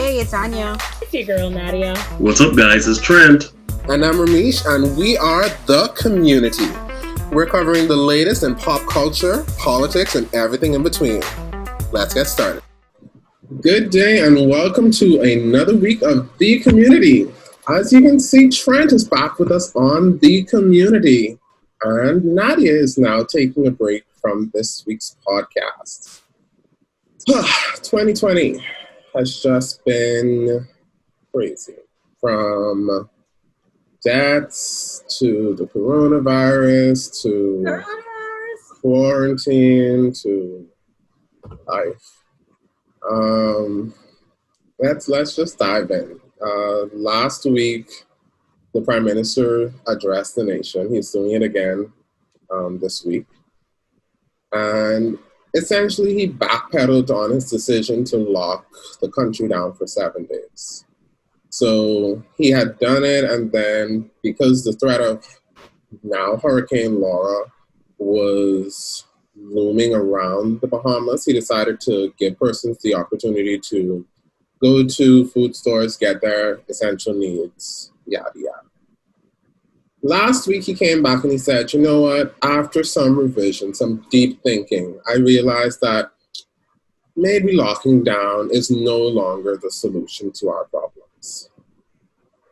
Hey, it's Anya. It's your girl, Nadia. What's up, guys? It's Trent. And I'm Ramesh, and we are The Community. We're covering the latest in pop culture, politics, and everything in between. Let's get started. Good day, and welcome to another week of The Community. As you can see, Trent is back with us on The Community, and Nadia is now taking a break from this week's podcast. 2020 has just been crazy. From deaths to the coronavirus to quarantine to life. Let's just dive in. Last week, the Prime Minister addressed the nation. He's doing it again this week. And essentially, he backpedaled on his decision to lock the country down for 7 days. So he had done it, and then because the threat of now Hurricane Laura was looming around the Bahamas, he decided to give persons the opportunity to go to food stores, get their essential needs, yada, yada. Last week he came back and he said, you know what, after some revision, some deep thinking, I realized that maybe locking down is no longer the solution to our problems.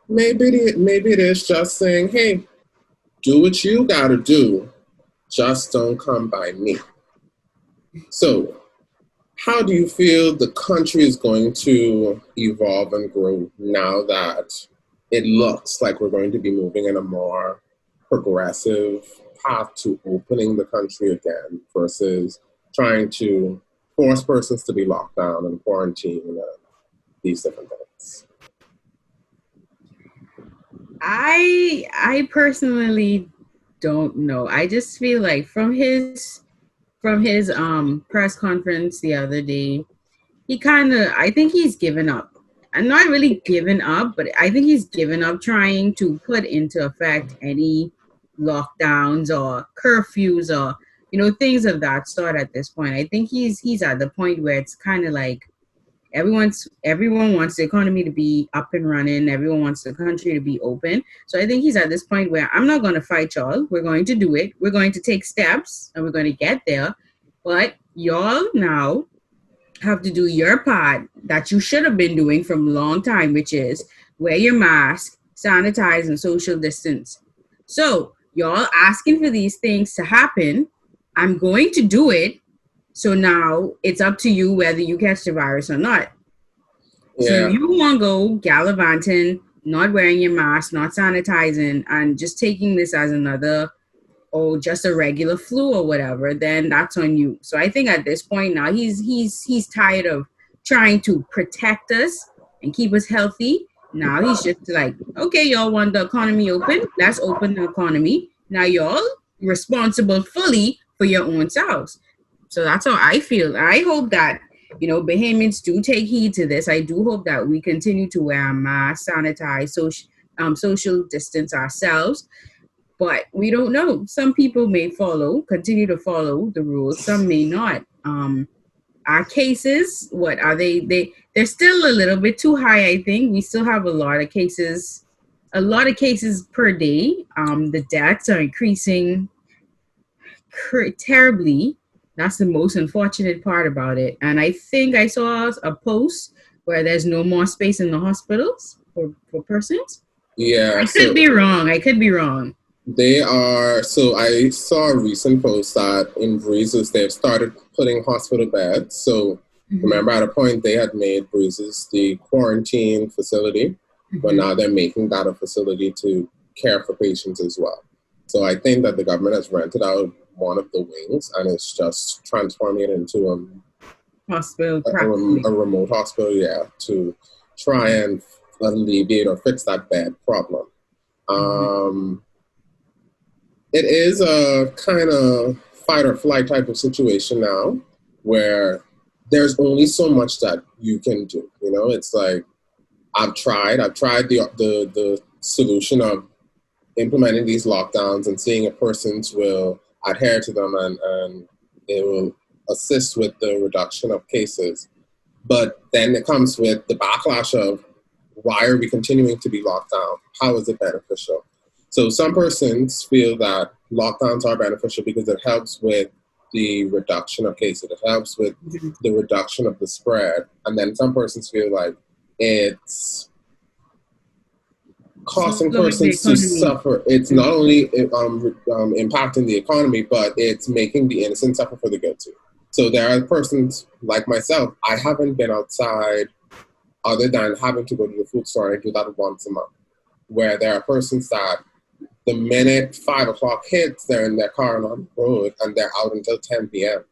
Maybe it is just saying, hey, do what you gotta do, just don't come by me. So, how do you feel the country is going to evolve and grow now that it looks like we're going to be moving in a more progressive path to opening the country again versus trying to force persons to be locked down and quarantined and these different things? I personally don't know. I just feel like from his press conference the other day, I think he's given up. I'm not really given up, but I think he's given up trying to put into effect any lockdowns or curfews or, things of that sort at this point. I think he's at the point where it's kind of like everyone wants the economy to be up and running. Everyone wants the country to be open. So I think he's at this point where I'm not going to fight y'all. We're going to do it. We're going to take steps and we're going to get there. But y'all now have to do your part that you should have been doing from a long time, which is wear your mask, sanitize, and social distance. So y'all asking for these things to happen. I'm going to do it. So now it's up to you whether you catch the virus or not. Yeah. So if you want to go gallivanting, not wearing your mask, not sanitizing, and just taking this as another, just a regular flu or whatever, then that's on you. So I think at this point now he's tired of trying to protect us and keep us healthy. Now he's just like, okay, y'all want the economy open? Let's open the economy. Now y'all responsible fully for your own selves. So that's how I feel. I hope that, Bahamians do take heed to this. I do hope that we continue to wear a mask, sanitize, social distance ourselves. But we don't know. Some people may continue to follow the rules. Some may not. Our cases, what are they? They're still a little bit too high, I think. We still have a lot of cases per day. The deaths are increasing terribly. That's the most unfortunate part about it. And I think I saw a post where there's no more space in the hospitals for persons. Yeah. I could be wrong. They are, so I saw a recent post that in Breezes, they've started putting hospital beds. So remember at a point they had made Breezes the quarantine facility, but now they're making that a facility to care for patients as well. So I think that the government has rented out one of the wings and it's just transforming it into a remote hospital, to try and alleviate or fix that bed problem. It is a kind of fight or flight type of situation now where there's only so much that you can do. It's like, I've tried the solution of implementing these lockdowns and seeing if persons will adhere to them and it will assist with the reduction of cases. But then it comes with the backlash of why are we continuing to be locked down? How is it beneficial? So some persons feel that lockdowns are beneficial because it helps with the reduction of cases. It helps with the reduction of the spread. And then some persons feel like it's causing persons to suffer. It's not only impacting the economy, but it's making the innocent suffer for the guilty. So there are persons like myself, I haven't been outside other than having to go to the food store. I do that once a month. Where there are persons that the minute 5 o'clock hits, they're in their car and on the road, and they're out until 10 p.m.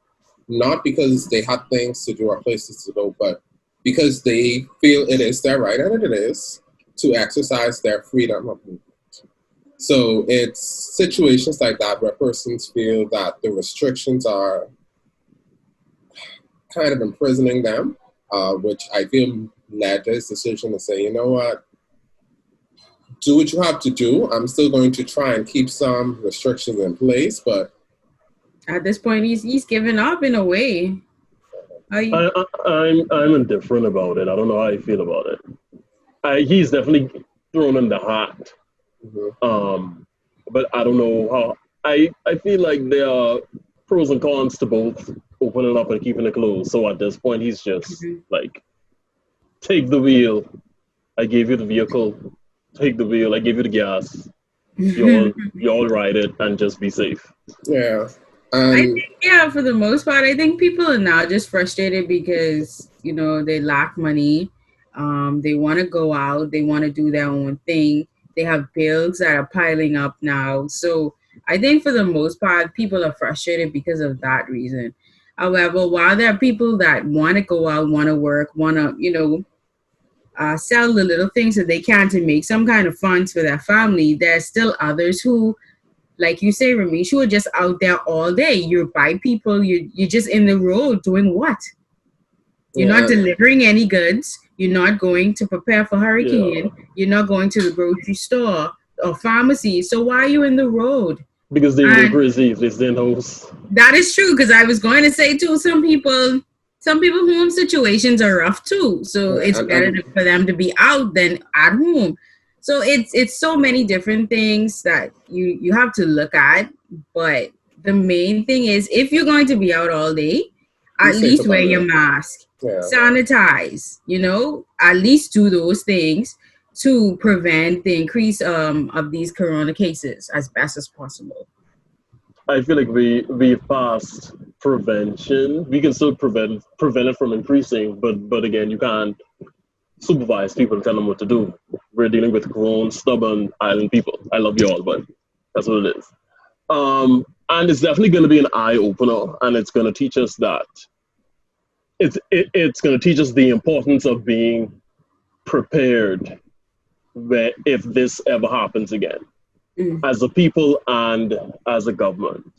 Not because they have things to do or places to go, but because they feel it is their right, and it is, to exercise their freedom of movement. So it's situations like that where persons feel that the restrictions are kind of imprisoning them, which I feel led to his decision to say, you know what, do what you have to do. I'm still going to try and keep some restrictions in place, but at this point, he's given up in a way. I'm indifferent about it. I don't know how I feel about it. He's definitely thrown in the hat. Mm-hmm. But I don't know how. I feel like there are pros and cons to both opening up and keeping it closed. So at this point, he's just like, take the wheel. I gave you the vehicle. Take the wheel. I gave you the gas. You all ride it and just be safe. Yeah. I think, for the most part, I think people are now just frustrated because, they lack money. They want to go out. They want to do their own thing. They have bills that are piling up now. So I think for the most part, people are frustrated because of that reason. However, while there are people that want to go out, want to work, want to, sell the little things that they can to make some kind of funds for their family, there's still others who, like you say, Ramesh, who are just out there all day. You're by people, you're just in the road doing what? You're not delivering any goods. You're not going to prepare for hurricane. Yeah. You're not going to the grocery store or pharmacy. So why are you in the road? Because they were crazy if they stay in the house. That is true, because I was going to say, too, some people home situations are rough, too. So it's better for them to be out than at home. So it's so many different things that you have to look at. But the main thing is, if you're going to be out all day, at least wear your mask, sanitize, at least do those things to prevent the increase of these corona cases as best as possible. I feel like we passed prevention. We can still prevent it from increasing, but again, you can't supervise people and tell them what to do. We're dealing with grown, stubborn island people. I love you all, but that's what it is. And it's definitely going to be an eye opener, and it's going to teach us that it's going to teach us the importance of being prepared if this ever happens again, as a people and as a government.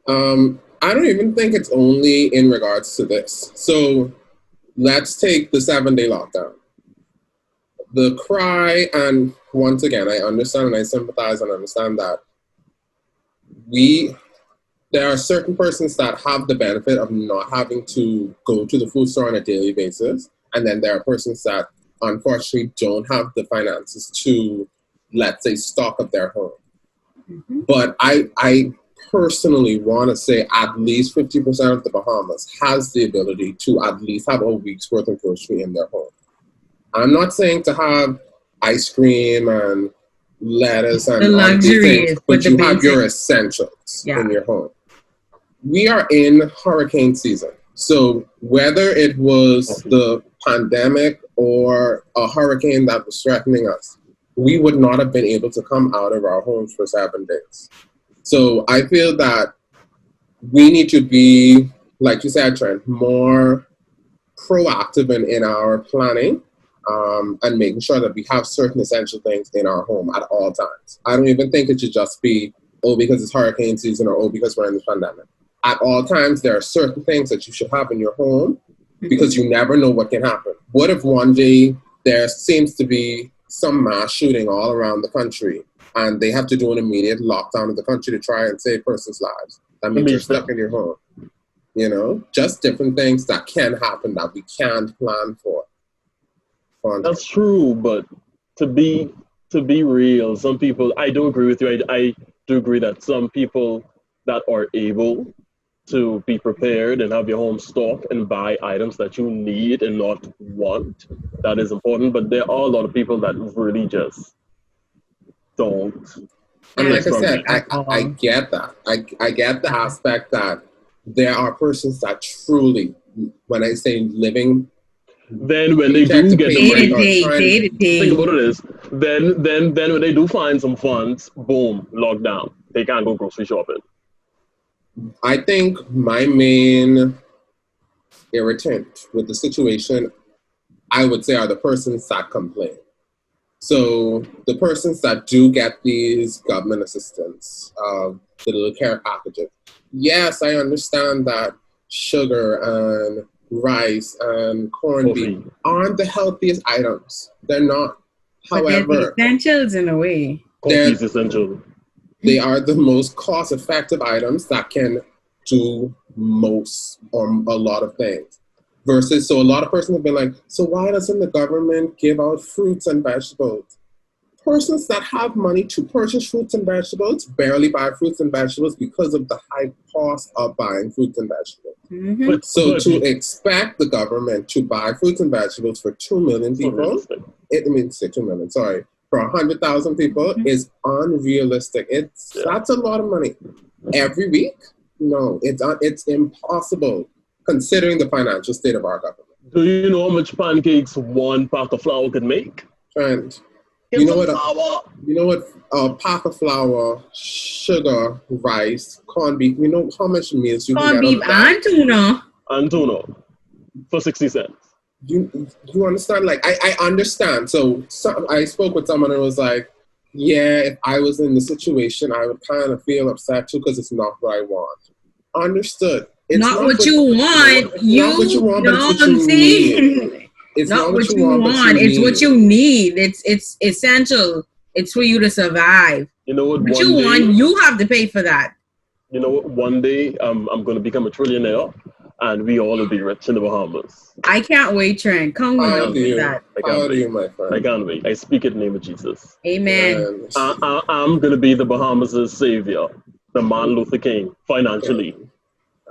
I don't even think it's only in regards to this. So let's take the 7-day lockdown. The cry, and once again, I understand and I sympathize and understand that there are certain persons that have the benefit of not having to go to the food store on a daily basis. And then there are persons that unfortunately don't have the finances to, let's say, stock up their home. But I personally want to say at least 50% of the Bahamas has the ability to at least have a week's worth of grocery in their home. I'm not saying to have ice cream and lettuce and the luxuries, things, but you have your essentials in your home. We are in hurricane season. So whether it was the pandemic or a hurricane that was threatening us, we would not have been able to come out of our homes for 7 days. So I feel that we need to be, like you said, Trent, more proactive in our planning and making sure that we have certain essential things in our home at all times. I don't even think it should just be, because it's hurricane season or because we're in this pandemic. At all times, there are certain things that you should have in your home because you never know what can happen. What if one day there seems to be some mass shooting all around the country and they have to do an immediate lockdown of the country to try and save persons' lives? That means you're stuck in your home. You know, just different things that can happen that we can't plan for. That's true, but to be real, some people, I do agree with you. I do agree that some people that are able to be prepared and have your home stocked and buy items that you need and not want, that is important. But there are a lot of people that really just don't. And like I said, at I all. get that. I get the aspect that there are persons that truly, when I say living, Then when they paycheck do to get the Day money, to paycheck or day, trying day to, to think day. about it is, then when they do find some funds, boom, lockdown. They can't go grocery shopping. I think my main irritant with the situation, I would say, are the persons that complain. So the persons that do get these government assistance, the little care packages, yes, I understand that sugar and rice and corned beef Coffee. aren't the healthiest items. They're not. But they're the However, essentials in a way. Coffee is essential. they are the most cost-effective items that can do most or a lot of things. Versus, so a lot of persons have been like, so why doesn't the government give out fruits and vegetables? Persons that have money to purchase fruits and vegetables barely buy fruits and vegetables because of the high cost of buying fruits and vegetables. Mm-hmm. So to expect the government to buy fruits and vegetables for 2 million people, it means 2 million, sorry, for 100,000 people is unrealistic. That's a lot of money. Every week? No, it's impossible considering the financial state of our government. Do you know how much pancakes one pack of flour could make? And Get you know some what? flour. You know what? A pack of flour, sugar, rice, corned beef. You know how much meals you can Corned get out beef of that? and tuna. And tuna for 60 cents. You understand? Like I understand. So I spoke with someone and was like, yeah, if I was in the situation, I would kind of feel upset too because it's not what I want. Understood. It's Not what you want. it's not what you want, but it's No, what I'm you need. saying. It's Not what you you want, but you want. It's what need. you need. It's essential. It's for you to survive. You know what? What you want, you have to pay for that. You know what? One day I'm going to become a trillionaire and we all will be rich in the Bahamas. I can't wait, Trent. Come with How me do with you? that. How do you, my friend? I can't wait. I speak in the name of Jesus. Amen. I'm going to be the Bahamas' savior, the Martin Luther King, financially.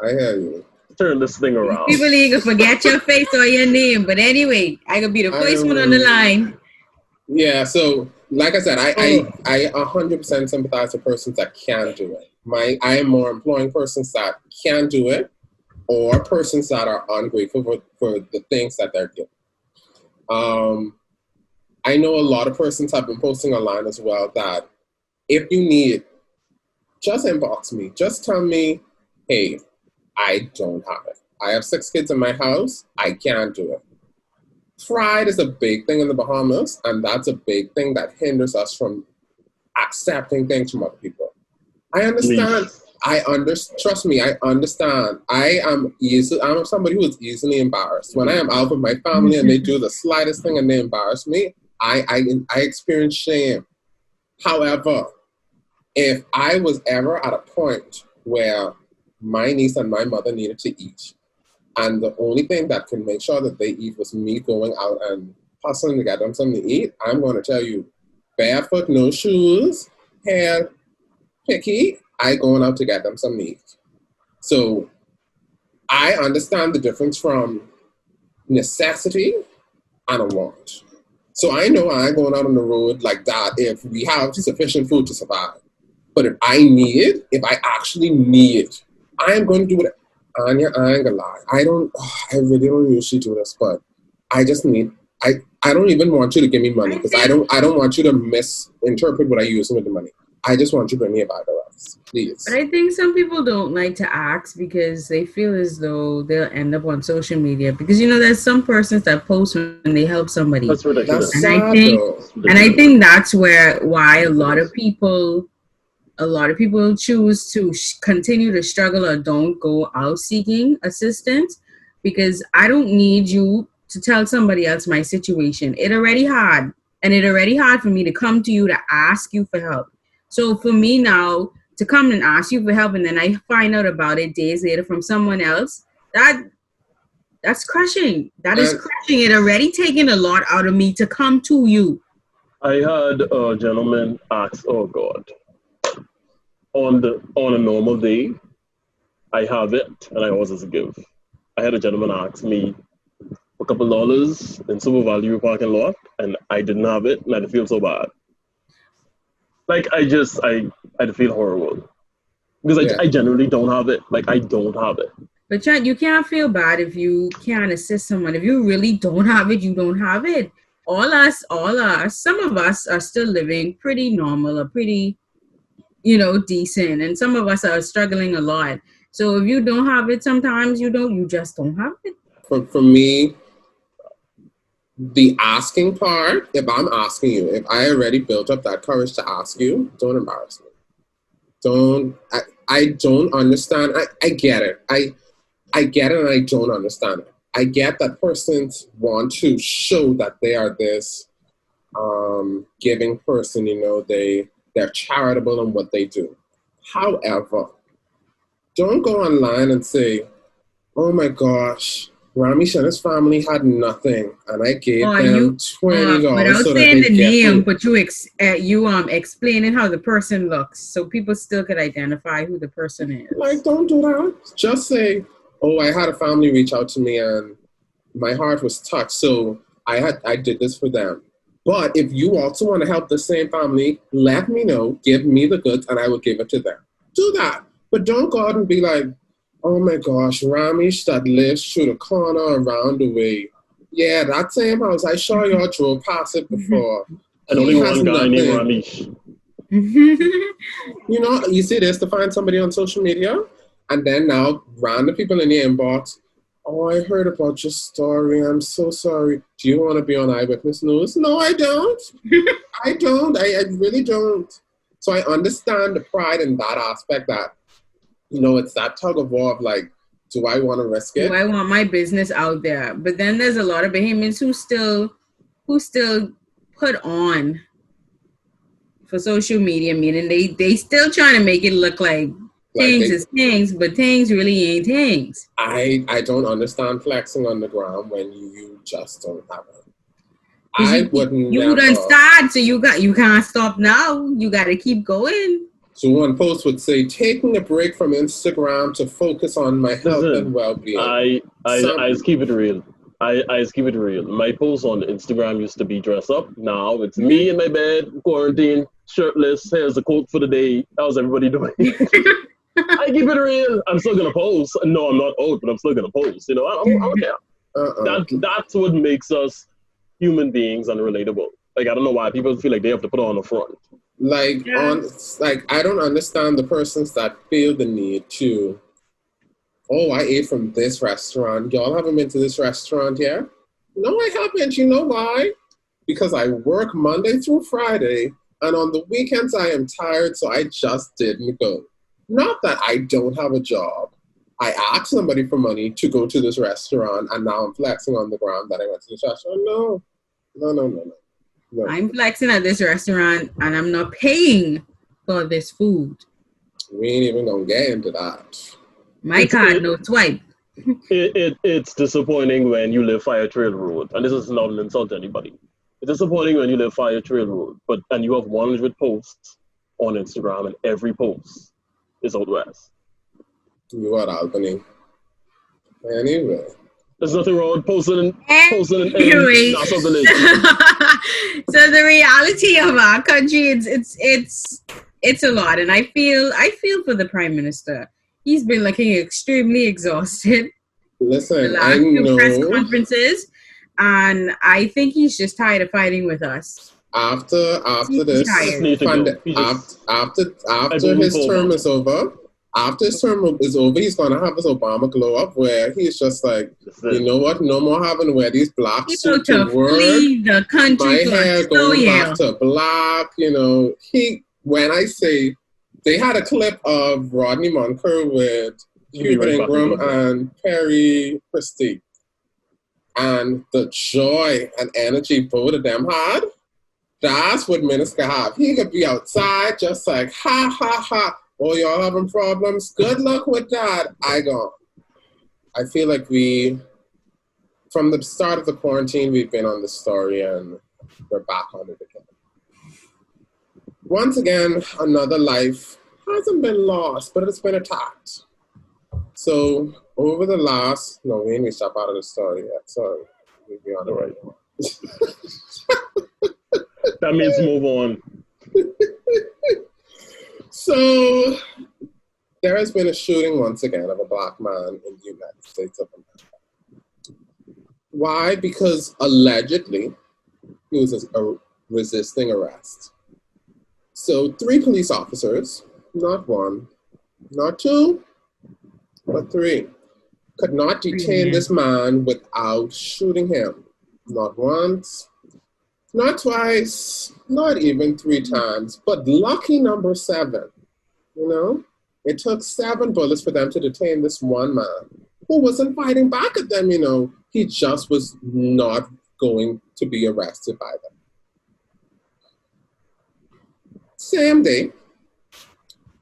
I hear you. Turn this thing around. People ain't gonna forget your face or your name, but anyway, I could be the first one on the line. Yeah, so like I said, I 100% sympathize with persons that can do it. I am more employing persons that can do it or persons that are ungrateful for the things that they're given. I know a lot of persons have been posting online as well that if you need, just inbox me. Just tell me, hey, I don't have it. I have 6 kids in my house. I can't do it. Pride is a big thing in the Bahamas, and that's a big thing that hinders us from accepting things from other people. I understand. Trust me, I understand. I'm somebody who is easily embarrassed. When I am out with my family and they do the slightest thing and they embarrass me, I experience shame. However, if I was ever at a point where my niece and my mother needed to eat, and the only thing that can make sure that they eat was me going out and hustling to get them something to eat, I'm going to tell you, barefoot, no shoes, hair picky, I going out to get them something to eat. So I understand the difference from necessity and a want. So I know I ain't going out on the road like that if we have sufficient food to survive. But if I actually need it, I am going to do it. Anya, I ain't gonna lie. I really don't usually do this, but I just need, I don't even want you to give me money because I don't want you to misinterpret what I use with the money. I just want you to bring me a bag of rice, please. But I think some people don't like to ask because they feel as though they'll end up on social media because there's some persons that post when they help somebody. That's ridiculous. That's sad, though. I think that's why a lot of people choose to continue to struggle or don't go out seeking assistance because I don't need you to tell somebody else my situation. It already hard for me to come to you to ask you for help. So for me now to to come and ask you for help, and then I find out about it days later from someone else, that's crushing. That is crushing. It already taken a lot out of me to come to you. I had a gentleman ask, oh God, on a normal day, I have it and I always give. I had a gentleman ask me for a couple dollars in Super Value parking lot, and I didn't have it, and I feel so bad. Like I feel horrible because I generally don't have it. Like I don't have it. But Chad, you can't feel bad if you can't assist someone. If you really don't have it, you don't have it. All us, some of us are still living pretty normal or pretty, decent. And some of us are struggling a lot. So if you don't have it, sometimes you just don't have it. For me, the asking part, if I'm asking you, if I already built up that courage to ask you, don't embarrass me. I don't understand. I get it. I get it and I don't understand it. I get that persons want to show that they are this giving person, they're charitable in what they do. However, don't go online and say, oh my gosh, Ramesh and his family had nothing, and I gave them $20 without so saying that the they name, food. but you explaining how the person looks, so people still could identify who the person is. Like, don't do that. Just say, oh, I had a family reach out to me, and my heart was touched, so I did this for them. But if you also want to help the same family, let me know, give me the goods, and I will give it to them. Do that, but don't go out and be like, oh my gosh, Ramesh that lives through the corner around the way. Yeah, that same house. I saw y'all drove past it before. And only one guy named Ramesh. You see this to find somebody on social media, and then now random people in your inbox. Oh, I heard about your story. I'm so sorry. Do you want to be on Eyewitness News? No, I don't. I don't. I really don't. So I understand the pride in that aspect that, it's that tug of war of like, do I want to risk it? Do I want my business out there? But then there's a lot of Bahamians who still put on for social media, meaning they still trying to make it look like things is things, but things really ain't things. I don't understand flexing on the ground when you just don't have it. I wouldn't. You done start, so you can't stop now. You got to keep going. So one post would say, taking a break from Instagram to focus on my health and well-being. I just keep it real. I just keep it real. My post on Instagram used to be dress up. Now it's me in my bed, quarantine, shirtless. Here's the quote for the day. How's everybody doing? I keep it real. I'm still gonna post. No, I'm not old, but I'm still gonna post. I don't care. That's what makes us human beings and relatable. Like I don't know why people feel like they have to put on a front. I don't understand the persons that feel the need to. Oh, I ate from this restaurant. Y'all haven't been to this restaurant yet? No, I haven't. You know why? Because I work Monday through Friday, and on the weekends I am tired, so I just didn't go. Not that I don't have a job. I asked somebody for money to go to this restaurant, and now I'm flexing on the ground that I went to this restaurant. No. I'm flexing at this restaurant, and I'm not paying for this food. We ain't even gonna get into that. My card, no swipe. It's disappointing when you live Fire Trail Road, and this is not an insult to anybody. It's disappointing when you live Fire Trail Road, and you have 100 posts on Instagram, and every post is out west. You are Albany. Anyway. There's nothing wrong with posting in anyway. Nassau Village. So the reality of our country, it's a lot, and I feel for the Prime Minister. He's been looking extremely exhausted. Listen, the last few press conferences, and I think he's just tired of fighting with us. After his term is over. After his term is over, he's going to have his Obama glow up where he's just like, you know what? No more having to wear these black suits to work. The country my hair going back to black. When I say, they had a clip of Rodney Monker with Cuban Ingram and Perry Christie. And the joy and energy both of them had, that's what Minister have. He could be outside just like, ha, ha, ha. Oh, y'all having problems? Good luck with that. I feel like from the start of the quarantine, we've been on this story and we're back on it again. Once again, another life hasn't been lost, but it's been attacked. So over the last, no, we ain't even step out of the story yet. Sorry. We'll be on the right one. That means move on. So there has been a shooting once again of a black man in the United States of America. Why? Because allegedly he was resisting arrest. So 3 police officers, not 1, not 2, but 3, could not detain this man without shooting him. Not once, not twice, not even 3 times, but lucky number 7, you know? It took 7 bullets for them to detain this one man who wasn't fighting back at them, you know? He just was not going to be arrested by them. Same day,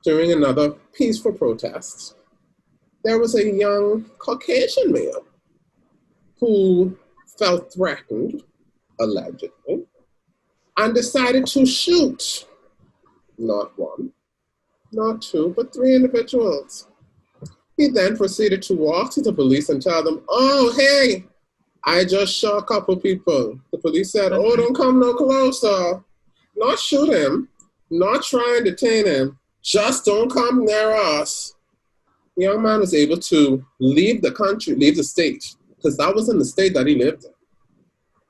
during another peaceful protest, there was a young Caucasian male who felt threatened, allegedly, and decided to shoot not 1, not 2, but 3 individuals. He then proceeded to walk to the police and tell them, oh, hey, I just shot a couple people. The police said, oh, don't come no closer. Not shoot him, not try and detain him, just don't come near us. The young man was able to leave the country, leave the state, because that was in the state that he lived in.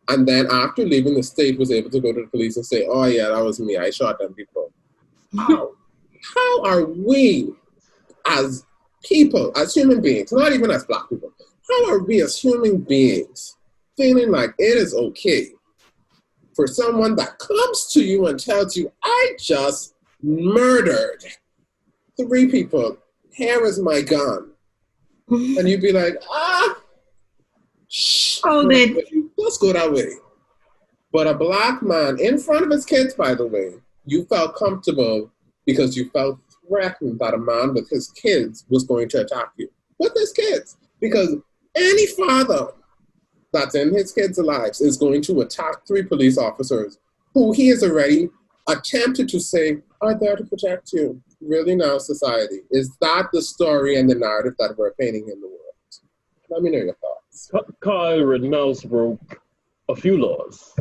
And then after leaving the state, was able to go to the police and say, oh yeah, that was me, I shot them people. How are we as people, as human beings, not even as black people, how are we as human beings feeling like it is okay for someone that comes to you and tells you, I just murdered 3 people, here is my gun. And you'd be like, hold it. Let's go that way. But a black man in front of his kids, by the way, you felt comfortable because you felt threatened that a man with his kids was going to attack you. With his kids. Because any father that's in his kids' lives is going to attack 3 police officers who he has already attempted to say are there to protect you. Really now, society, is that the story and the narrative that we're painting in the world? Let me know your thoughts. Kyle Rittenhouse broke a few laws.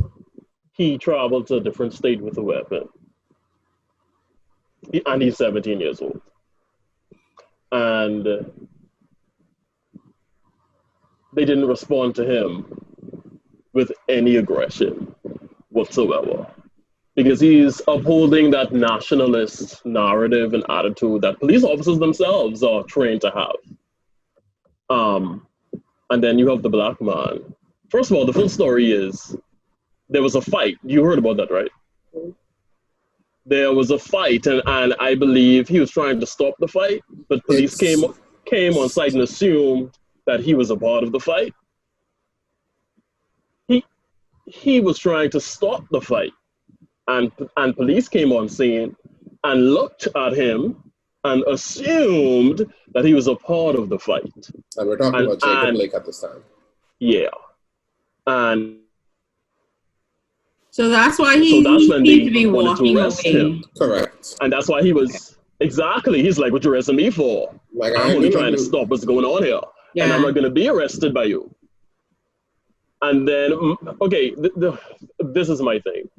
He traveled to a different state with a weapon. And he's 17 years old. And they didn't respond to him with any aggression whatsoever. Because he's upholding that nationalist narrative and attitude that police officers themselves are trained to have. And then you have the black man. First of all, the full story is there was a fight. You heard about that, right? There was a fight, and I believe he was trying to stop the fight, but police came on site and assumed that he was a part of the fight. He was trying to stop the fight, and police came on scene and looked at him and assumed that he was a part of the fight. And we're talking about Jacob Blake at this time. Yeah. And so that's why he that's when needs they to be wanted walking to arrest away. him. Correct. And that's why he was, exactly, he's like, what you arresting me for? Like, I'm only trying to stop what's going on here. Yeah. And I'm not going to be arrested by you. And then, okay, this is my thing.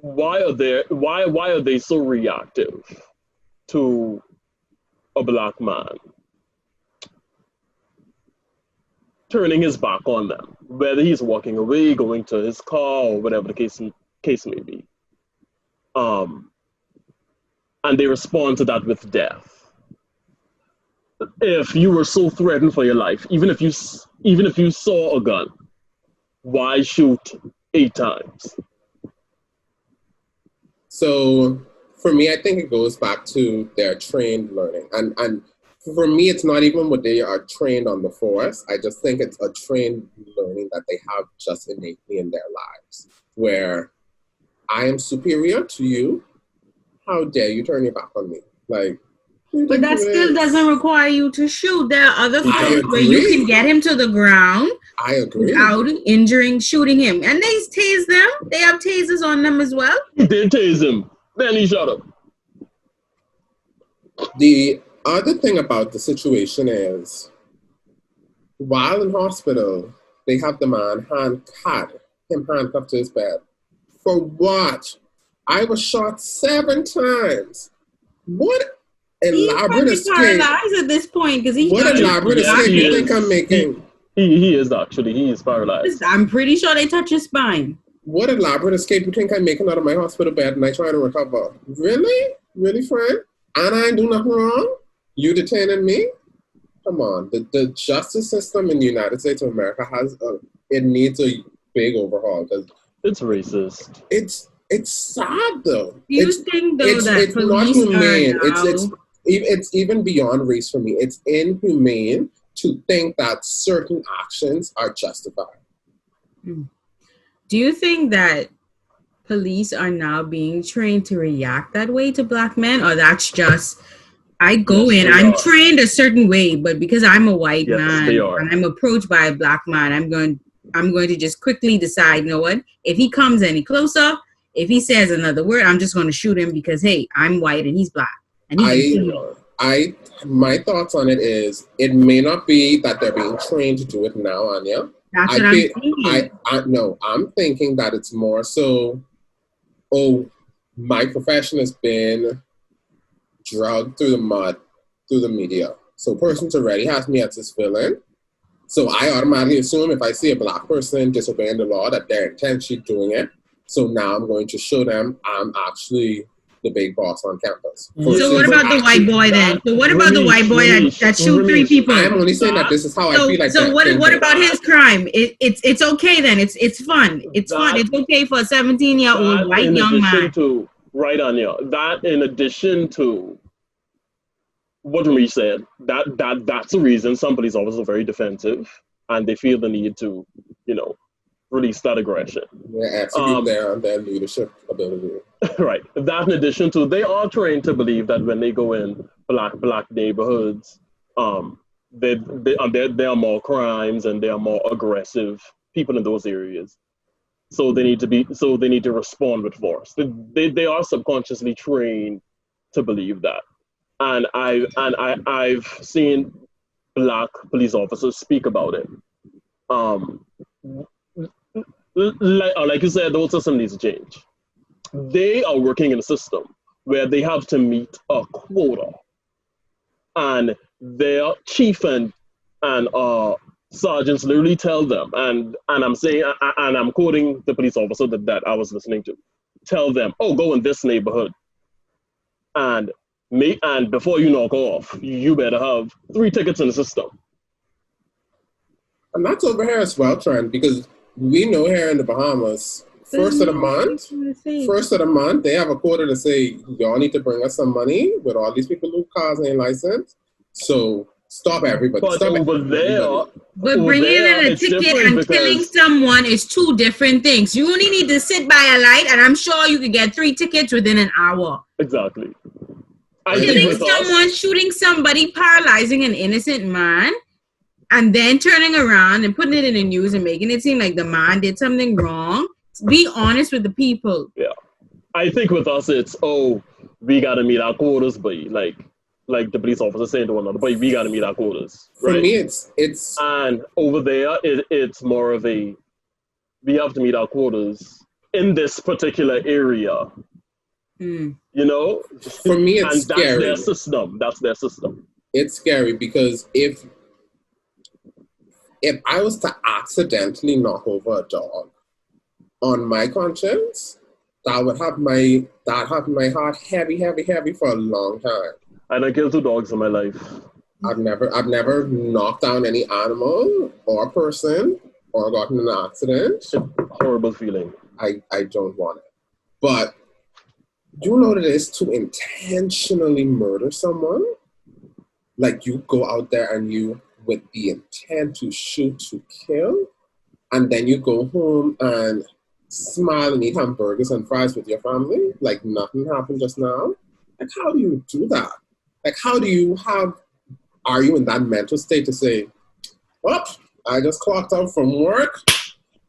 Why are they so reactive to a black man turning his back on them, whether he's walking away, going to his car, or whatever the case may be? And they respond to that with death. If you were so threatened for your life, even if you saw a gun, why shoot 8 times? So for me, I think it goes back to their trained learning. And for me, it's not even what they are trained on the force. I just think it's a trained learning that they have just innately in their lives, where I am superior to you. How dare you turn your back on me? Like, But that still doesn't require you to shoot. There are other fights where you can get him to the ground. I agree. Without shooting him. And they tase them. They have tasers on them as well. He did tase him. Then he shot him. The other thing about the situation is, while in hospital, they have the man handcuffed to his bed. For what? I was shot 7 times. What elaborate escape? He's paralyzed at this point because he. What elaborate escape you think I'm making? He is actually. He is paralyzed. I'm pretty sure they touch his spine. What elaborate escape you think I'm making out of my hospital bed and I try to recover? Really? Really, friend? And I ain't do nothing wrong? You detaining me? Come on. The justice system in the United States of America it needs a big overhaul because it's racist. It's sad though. Do you think though that it's not humane? It's even beyond race for me. It's inhumane to think that certain actions are justified. Do you think that police are now being trained to react that way to black men, or that's just I'm trained a certain way, but because I'm a white man and I'm approached by a black man, I'm going to just quickly decide, you know what? If he comes any closer, if he says another word, I'm just going to shoot him because hey, I'm white and he's black. And my thoughts on it is, it may not be that they're being trained to do it now, Anya. That's what I'm thinking. I'm thinking that it's more so, my profession has been dragged through the mud, through the media. So persons already has me as this villain. So I automatically assume if I see a black person disobeying the law that they're intentionally doing it. So now I'm going to show them I'm actually the big boss on campus. So what about the white boy then? So what about the white boy that shoot 3 people? I'm only saying that this is how I feel like. So what about his crime? It's okay then. It's fun. It's fun. It's okay for a 17-year-old white young man. Right on you. That in addition to what Remy said, that's the reason some police officers are very defensive and they feel the need to, release that aggression. Yeah, absolutely. Their leadership ability. Right. That in addition to, they are trained to believe that when they go in black neighborhoods, there are more crimes and there are more aggressive people in those areas. So they need to respond with force. They are subconsciously trained to believe that. And I've seen black police officers speak about it. Like you said, those systems need to change. They are working in a system where they have to meet a quota, and their chief and sergeants literally tell them, and I'm saying, and I'm quoting the police officer that I was listening to, tell them, go in this neighborhood, and before you knock off, you better have 3 tickets in the system. And that's over here as well, Trent, because we know here in the Bahamas, first of the month, they have a quota to say, y'all need to bring us some money with all these people who cars ain't licensed. So stop everybody. But bringing in a ticket and killing someone is 2 different things. You only need to sit by a light, and I'm sure you could get 3 tickets within an hour. Exactly. Shooting somebody, paralyzing an innocent man, and then turning around and putting it in the news and making it seem like the man did something wrong. Be honest with the people. Yeah. I think with us, it's, we got to meet our quotas, but like the police officer saying to one another, but we got to meet our quotas. Right? For me, it's... And over there, it's more of we have to meet our quotas in this particular area. For me, it's scary. That's their system. It's scary because if I was to accidentally knock over a dog, on my conscience, that would have my heart heavy for a long time. I done killed 2 dogs in my life. I've never knocked down any animal or person or gotten in an accident. It's a horrible feeling. I don't want it. But do you know what it is to intentionally murder someone? Like, you go out there and you, with the intent to shoot, to kill, and then you go home and smile and eat hamburgers and fries with your family like nothing happened just now? Like, how do you do that? Like, are you in that mental state to say, oh, I just clocked out from work,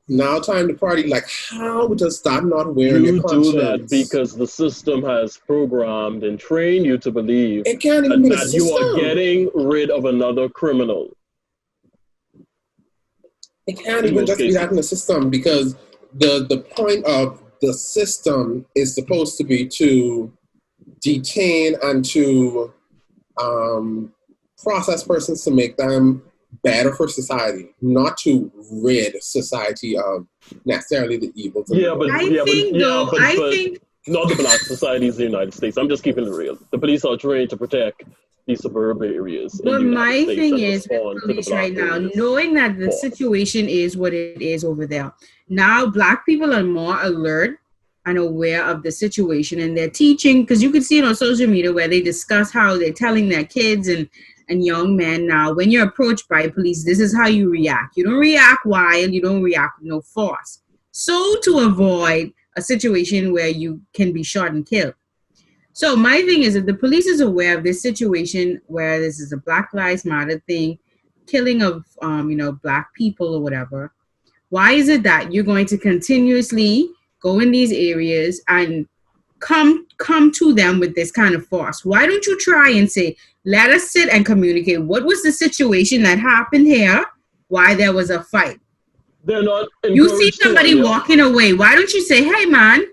now time to party? Like, how does that not wear on your conscience? You do that because the system has programmed and trained you to believe it can't even be the that you are getting rid of another criminal. It can't even just be that in the system, because the point of the system is supposed to be to detain and to process persons to make them better for society, not to rid society of necessarily the evils. I think not the black societies in the United States. I'm just keeping it real. The police are trained to protect these suburban areas. But my thing is, with police right now, knowing that the situation is what it is over there, now black people are more alert and aware of the situation, and they're teaching, because you can see it on social media where they discuss how they're telling their kids and young men now, when you're approached by police, this is how you react. You don't react wild, you don't react with no force. So to avoid a situation where you can be shot and killed. So my thing is, if the police is aware of this situation where this is a Black Lives Matter thing, killing of black people or whatever, why is it that you're going to continuously go in these areas and come to them with this kind of force? Why don't you try and say, let us sit and communicate. What was the situation that happened here? Why there was a fight? They're not. You see somebody walking away. Why don't you say, hey man,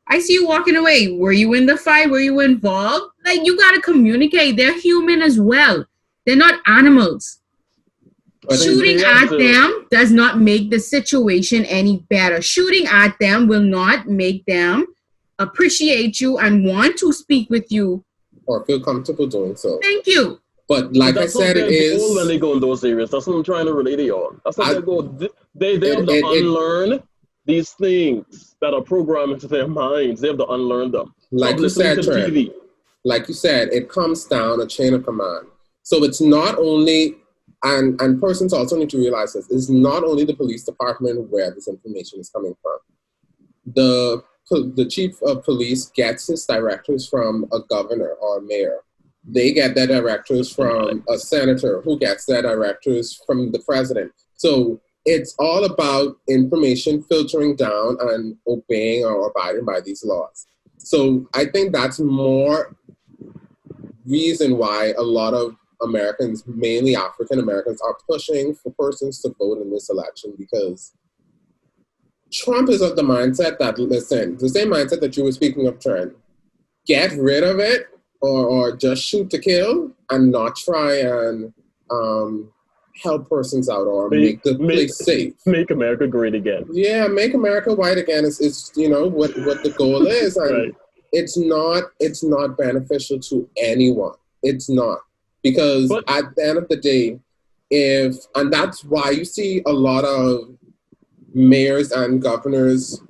I see you walking away. Were you in the fight? Were you involved? Like, you got to communicate. They're human as well. They're not animals. Shooting at them does not make the situation any better. Shooting at them will not make them appreciate you and want to speak with you. Or feel comfortable doing so. Thank you. But like I said, it is... when they go in those areas. That's what I'm trying to relate to y'all. That's what they go. They have to unlearn these things that are programmed into their minds. They have to unlearn them. Like you said, Trent, like you said, it comes down a chain of command. So it's not only, and persons also need to realize this, it's not only the police department where this information is coming from. The chief of police gets his directives from a governor or a mayor. They get their directives from a senator, who gets their directives from the president. So it's all about information filtering down and obeying or abiding by these laws. So I think that's more reason why a lot of Americans, mainly African Americans, are pushing for persons to vote in this election, because Trump is of the mindset that, listen, the same mindset that you were speaking of, Trent, get rid of it or just shoot to kill and not try and help persons out or make the place safe. Make America great again. Yeah, make America white again is what the goal is. And right. It's not beneficial to anyone. It's not. Because at the end of the day, and that's why you see a lot of mayors and governors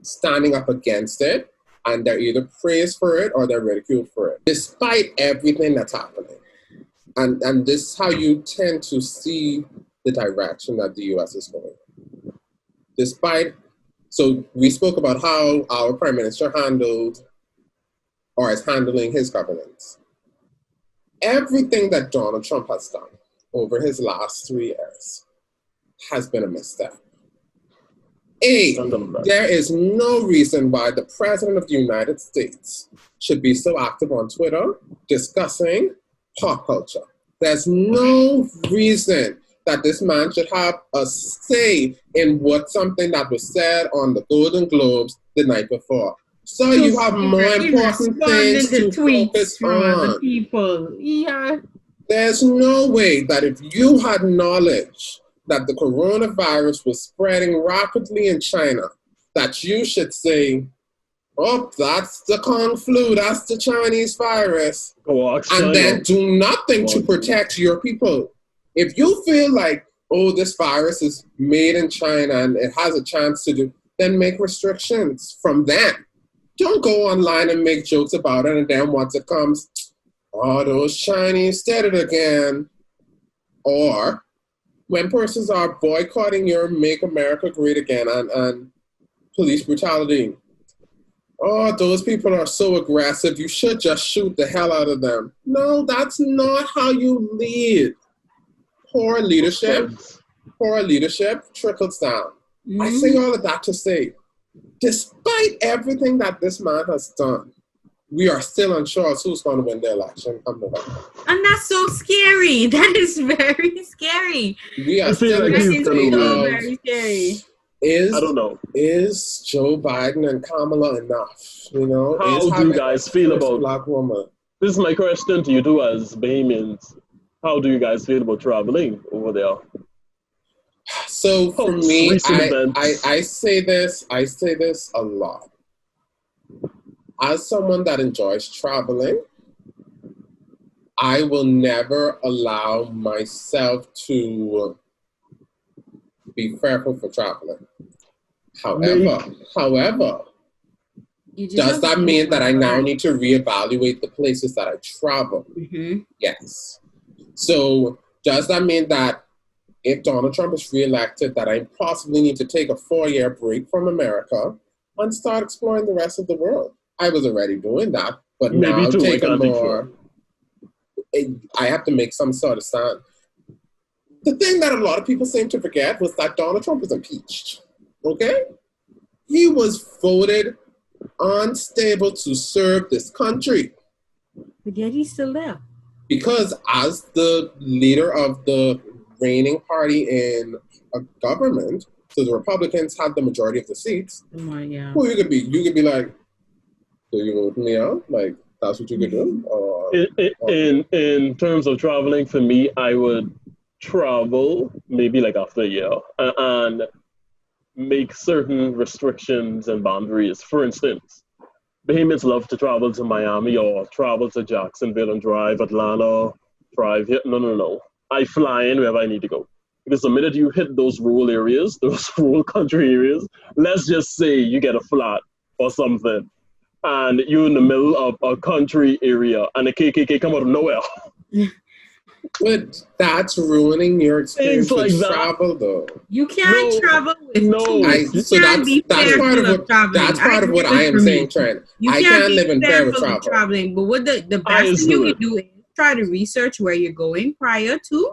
standing up against it, and they're either praised for it or they're ridiculed for it, despite everything that's happening. And this is how you tend to see the direction that the U.S. is going. So we spoke about how our Prime Minister handled or is handling his governance. Everything that Donald Trump has done over his last 3 years has been a misstep. There is no reason why the President of the United States should be so active on Twitter discussing pop culture. There's no reason that this man should have a say in something that was said on the Golden Globes the night before. So you have more important things to focus on. People. Yeah. There's no way that if you had knowledge that the coronavirus was spreading rapidly in China, that you should say, oh, that's the Kung flu, that's the Chinese virus, and then do nothing to protect your people. If you feel like, oh, this virus is made in China and it has a chance to do, then make restrictions from them. Don't go online and make jokes about it, and then once it comes, oh, those Chinese did it again. Or when persons are boycotting your Make America Great Again and police brutality. Oh, those people are so aggressive. You should just shoot the hell out of them. No, that's not how you lead. Poor leadership trickles down. Mm-hmm. I say all of that to say, despite everything that this man has done, we are still unsure as who's going to win the election come November. And that's so scary. That is very scary. We are still like very scary. I don't know. Is Joe Biden and Kamala enough? You know, how do you guys feel about black woman? This is my question to you two as Bahamians. How do you guys feel about traveling over there? So for me, I say this a lot. As someone that enjoys traveling, I will never allow myself to be fearful for traveling. However, does that mean that I now need to reevaluate the places that I travel? Mm-hmm. Yes. So does that mean that if Donald Trump is reelected, that I possibly need to take a 4-year break from America and start exploring the rest of the world? I was already doing that, but maybe now take a more. I have to make some sort of stand. The thing that a lot of people seem to forget was that Donald Trump was impeached. Okay? He was voted unstable to serve this country. But yet he's still there. Because as the leader of the reigning party in a government, so the Republicans had the majority of the seats. Yeah. Well, you could be like, so you vote me out? Like, that's what you could do? In terms of traveling, for me, I would travel maybe like after a year and make certain restrictions and boundaries. For instance, Bahamians love to travel to Miami or travel to Jacksonville and drive, Atlanta, drive here. No. I fly in wherever I need to go. Because the minute you hit those rural areas, those rural country areas, let's just say you get a flat or something, and you're in the middle of a country area, and the KKK come out of nowhere. But that's ruining your experience with travel, though. You can't travel with that's part of what I am saying, Trent. I can't live in fear with traveling. But what the best thing you can do is try to research where you're going prior to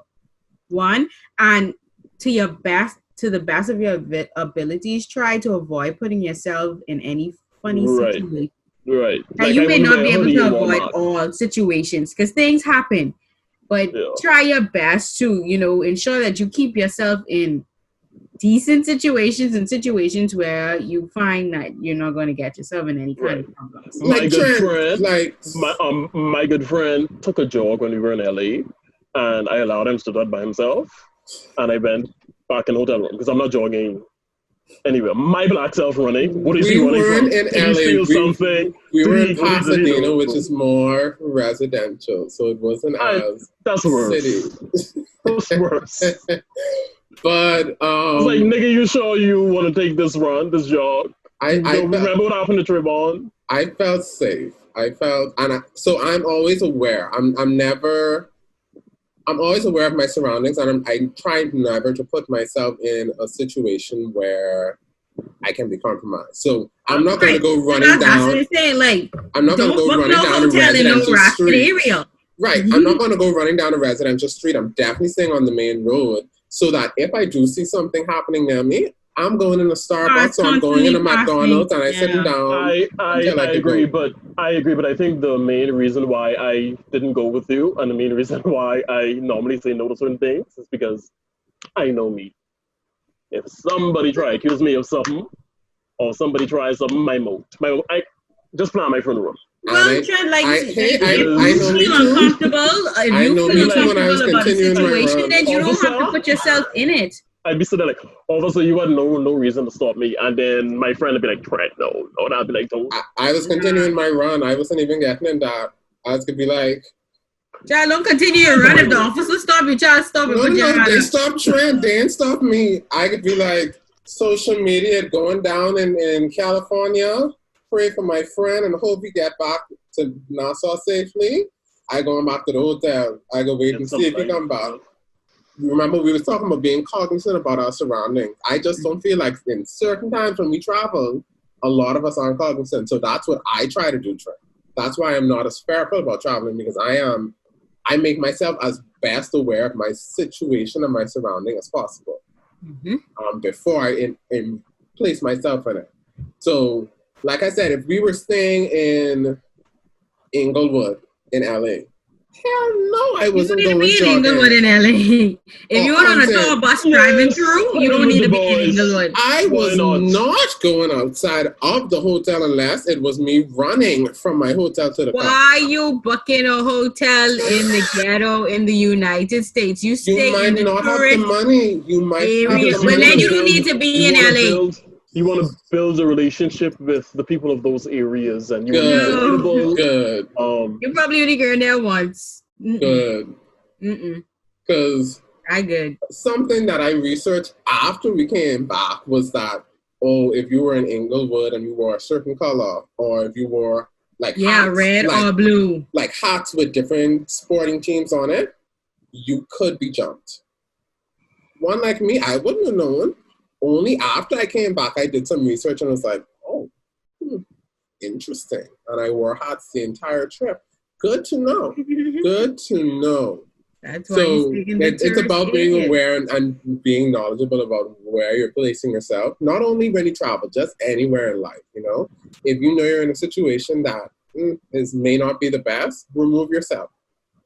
one, and to the best of your abilities, try to avoid putting yourself in any funny situation. Right. Now, you may not be able to avoid all situations because things happen. But try your best to, ensure that you keep yourself in decent situations and situations where you find that you're not going to get yourself in any kind of problems. My good friend took a jog when we were in LA, and I allowed him to do that by himself, and I went back in the hotel room because I'm not jogging anywhere. My black self running. What is he running from? In LA. We were in Pasadena, which is more residential, so it wasn't as that's worse. City. That's worse. But I was like, nigga, you sure you want to take this run, this jog? I remember what happened to Trayvon? I felt safe. So I'm always aware. I'm always aware of my surroundings, and I try never to put myself in a situation where I can be compromised. So I'm not going to go running down. That's what I'm saying. Like, I'm not going to go running down a residential street. Area. Right. Mm-hmm. I'm not going to go running down a residential street. I'm definitely staying on the main road so that if I do see something happening near me, I'm going in a Starbucks or I'm going in a McDonald's and I'm sitting down. I agree, but I think the main reason why I didn't go with you and the main reason why I normally say no to certain things is because I know me. If somebody try to accuse me of something or somebody tries something, I just plan my funeral. Well, Trent, like I know me too. Uncomfortable. I know me too when I was continuing my run. Then you don't have to put yourself in it. I'd be sitting there like, officer, you had no reason to stop me. And then my friend would be like, Trent, no. And I'd be like, don't. I was continuing my run. I wasn't even getting in that. I was going to be like, child, don't continue your run. If the officer stop you, child, stop it. No, they stopped Trent. They didn't stop me. I could be like, social media going down in California. Pray for my friend and hope he get back to Nassau safely. I going back to the hotel. I go wait and see if he come back. remember we were talking about being cognizant about our surroundings. I just don't feel like in certain times when we travel, a lot of us aren't cognizant. So that's what I try to do, Trent. That's why I'm not as fearful about traveling, because I make myself as best aware of my situation and my surrounding as possible before I place myself in it. So, like I said, if we were staying in Inglewood in LA, hell no, I wasn't you don't going need to be in Inglewood jogging. in LA. If you're on a tour bus driving through, you don't need to be in Inglewood. I was not going outside of the hotel unless it was me running from my hotel to the car. Why you booking a hotel in the ghetto in the United States? You stay might in the not have the money. You might have the but money. then you need to be in LA. You want to build a relationship with the people of those areas, and you good. You probably only go in there once. Good. Because I good. Something that I researched after we came back was that, if you were in Inglewood and you wore a certain color, or if you wore hats, red or blue, like hats with different sporting teams on it, you could be jumped. One like me, I wouldn't have known. Only after I came back, I did some research and was like, interesting. And I wore hats the entire trip. Good to know. Good to know. That's why it's about being aware and being knowledgeable about where you're placing yourself. Not only when you travel, just anywhere in life, you know. If you know you're in a situation that may not be the best, remove yourself.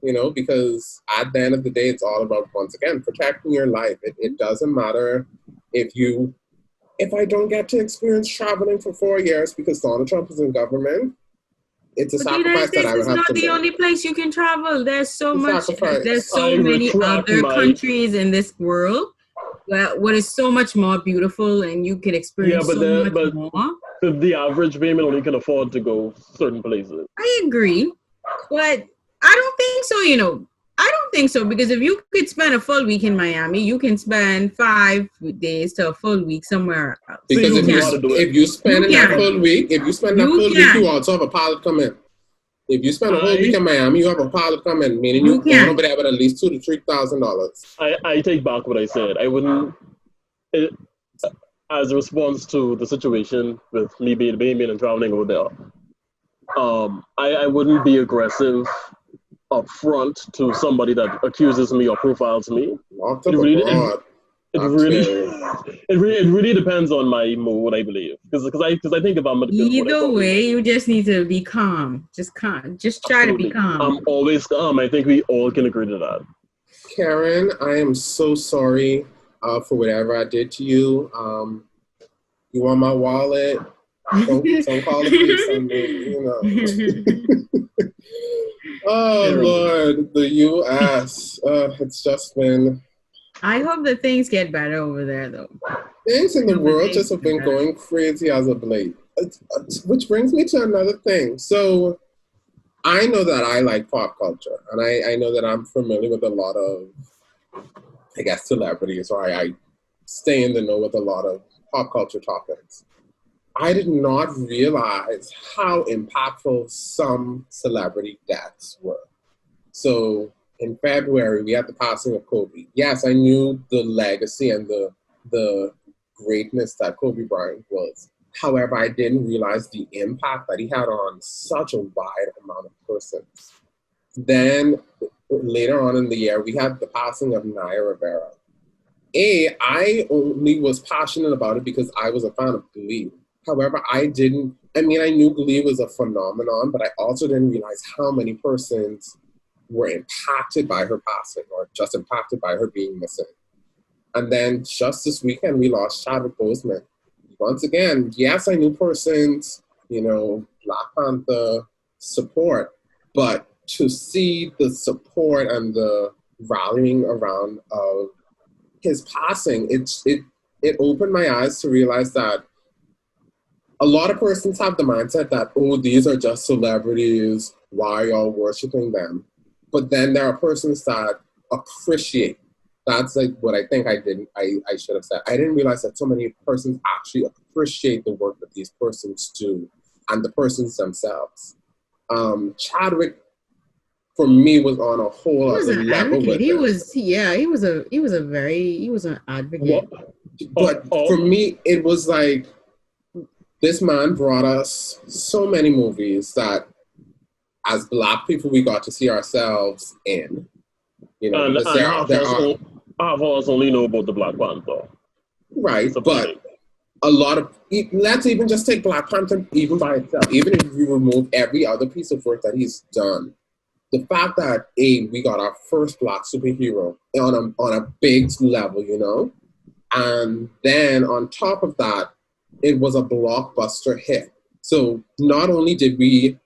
You know, because at the end of the day, it's all about, once again, protecting your life. It doesn't matter if I don't get to experience traveling for 4 years because Donald Trump is in government. It's a sacrifice that I would have to make. It's not the only place you can travel. There's so many other countries in this world what is so much more beautiful, and you can experience much more. The average payment only can afford to go certain places. I agree, but I don't think so, you know. I don't think so, because if you could spend a full week in Miami, you can spend 5 days to a full week somewhere else. Because if you spend that full week, you also have a pilot come in. If you spend a whole week in Miami, you have a pilot come in, meaning you're going over there with at least $2,000 to $3,000. I take back what I said. I wouldn't, as a response to the situation with me being a baby and traveling over there, I wouldn't be aggressive up front to somebody that accuses me or profiles me. It really depends on my mood, I believe. Because I think if I'm either way, you just need to be calm. Just try to be calm. I'm always calm. I think we all can agree to that. Karen, I am so sorry for whatever I did to you. You want my wallet? Don't call the police on me, you know. Oh, Lord, the U.S. It's just been... I hope that things get better over there, though. Things in the world just have been going crazy as of late. Which brings me to another thing. So I know that I like pop culture, and I know that I'm familiar with a lot of, I guess, celebrities, or I stay in the know with a lot of pop culture topics. I did not realize how impactful some celebrity deaths were. So in February, we had the passing of Kobe. Yes, I knew the legacy and the greatness that Kobe Bryant was. However, I didn't realize the impact that he had on such a wide amount of persons. Then later on in the year, we had the passing of Naya Rivera. I only was passionate about it because I was a fan of Glee. However, I knew Glee was a phenomenon, but I also didn't realize how many persons were impacted by her passing, or just impacted by her being missing. And then just this weekend, we lost Chadwick Boseman. Once again, yes, I knew persons, you know, Black Panther support, but to see the support and the rallying around of his passing, it opened my eyes to realize that a lot of persons have the mindset that, these are just celebrities, why are y'all worshiping them? But then there are persons that appreciate. That's like what I think I should have said. I didn't realize that so many persons actually appreciate the work that these persons do and the persons themselves. Chadwick, for me, was on a whole He was other an level advocate. with it. He was an advocate. But for me, it was like this man brought us so many movies that, as Black people, we got to see ourselves in. You know, because half of us only know about the Black Panther. Right, but a lot of, let's even just take Black Panther even by itself. Even if you remove every other piece of work that he's done, the fact that we got our first Black superhero on a big level, you know, and then on top of that, it was a blockbuster hit. So not only did we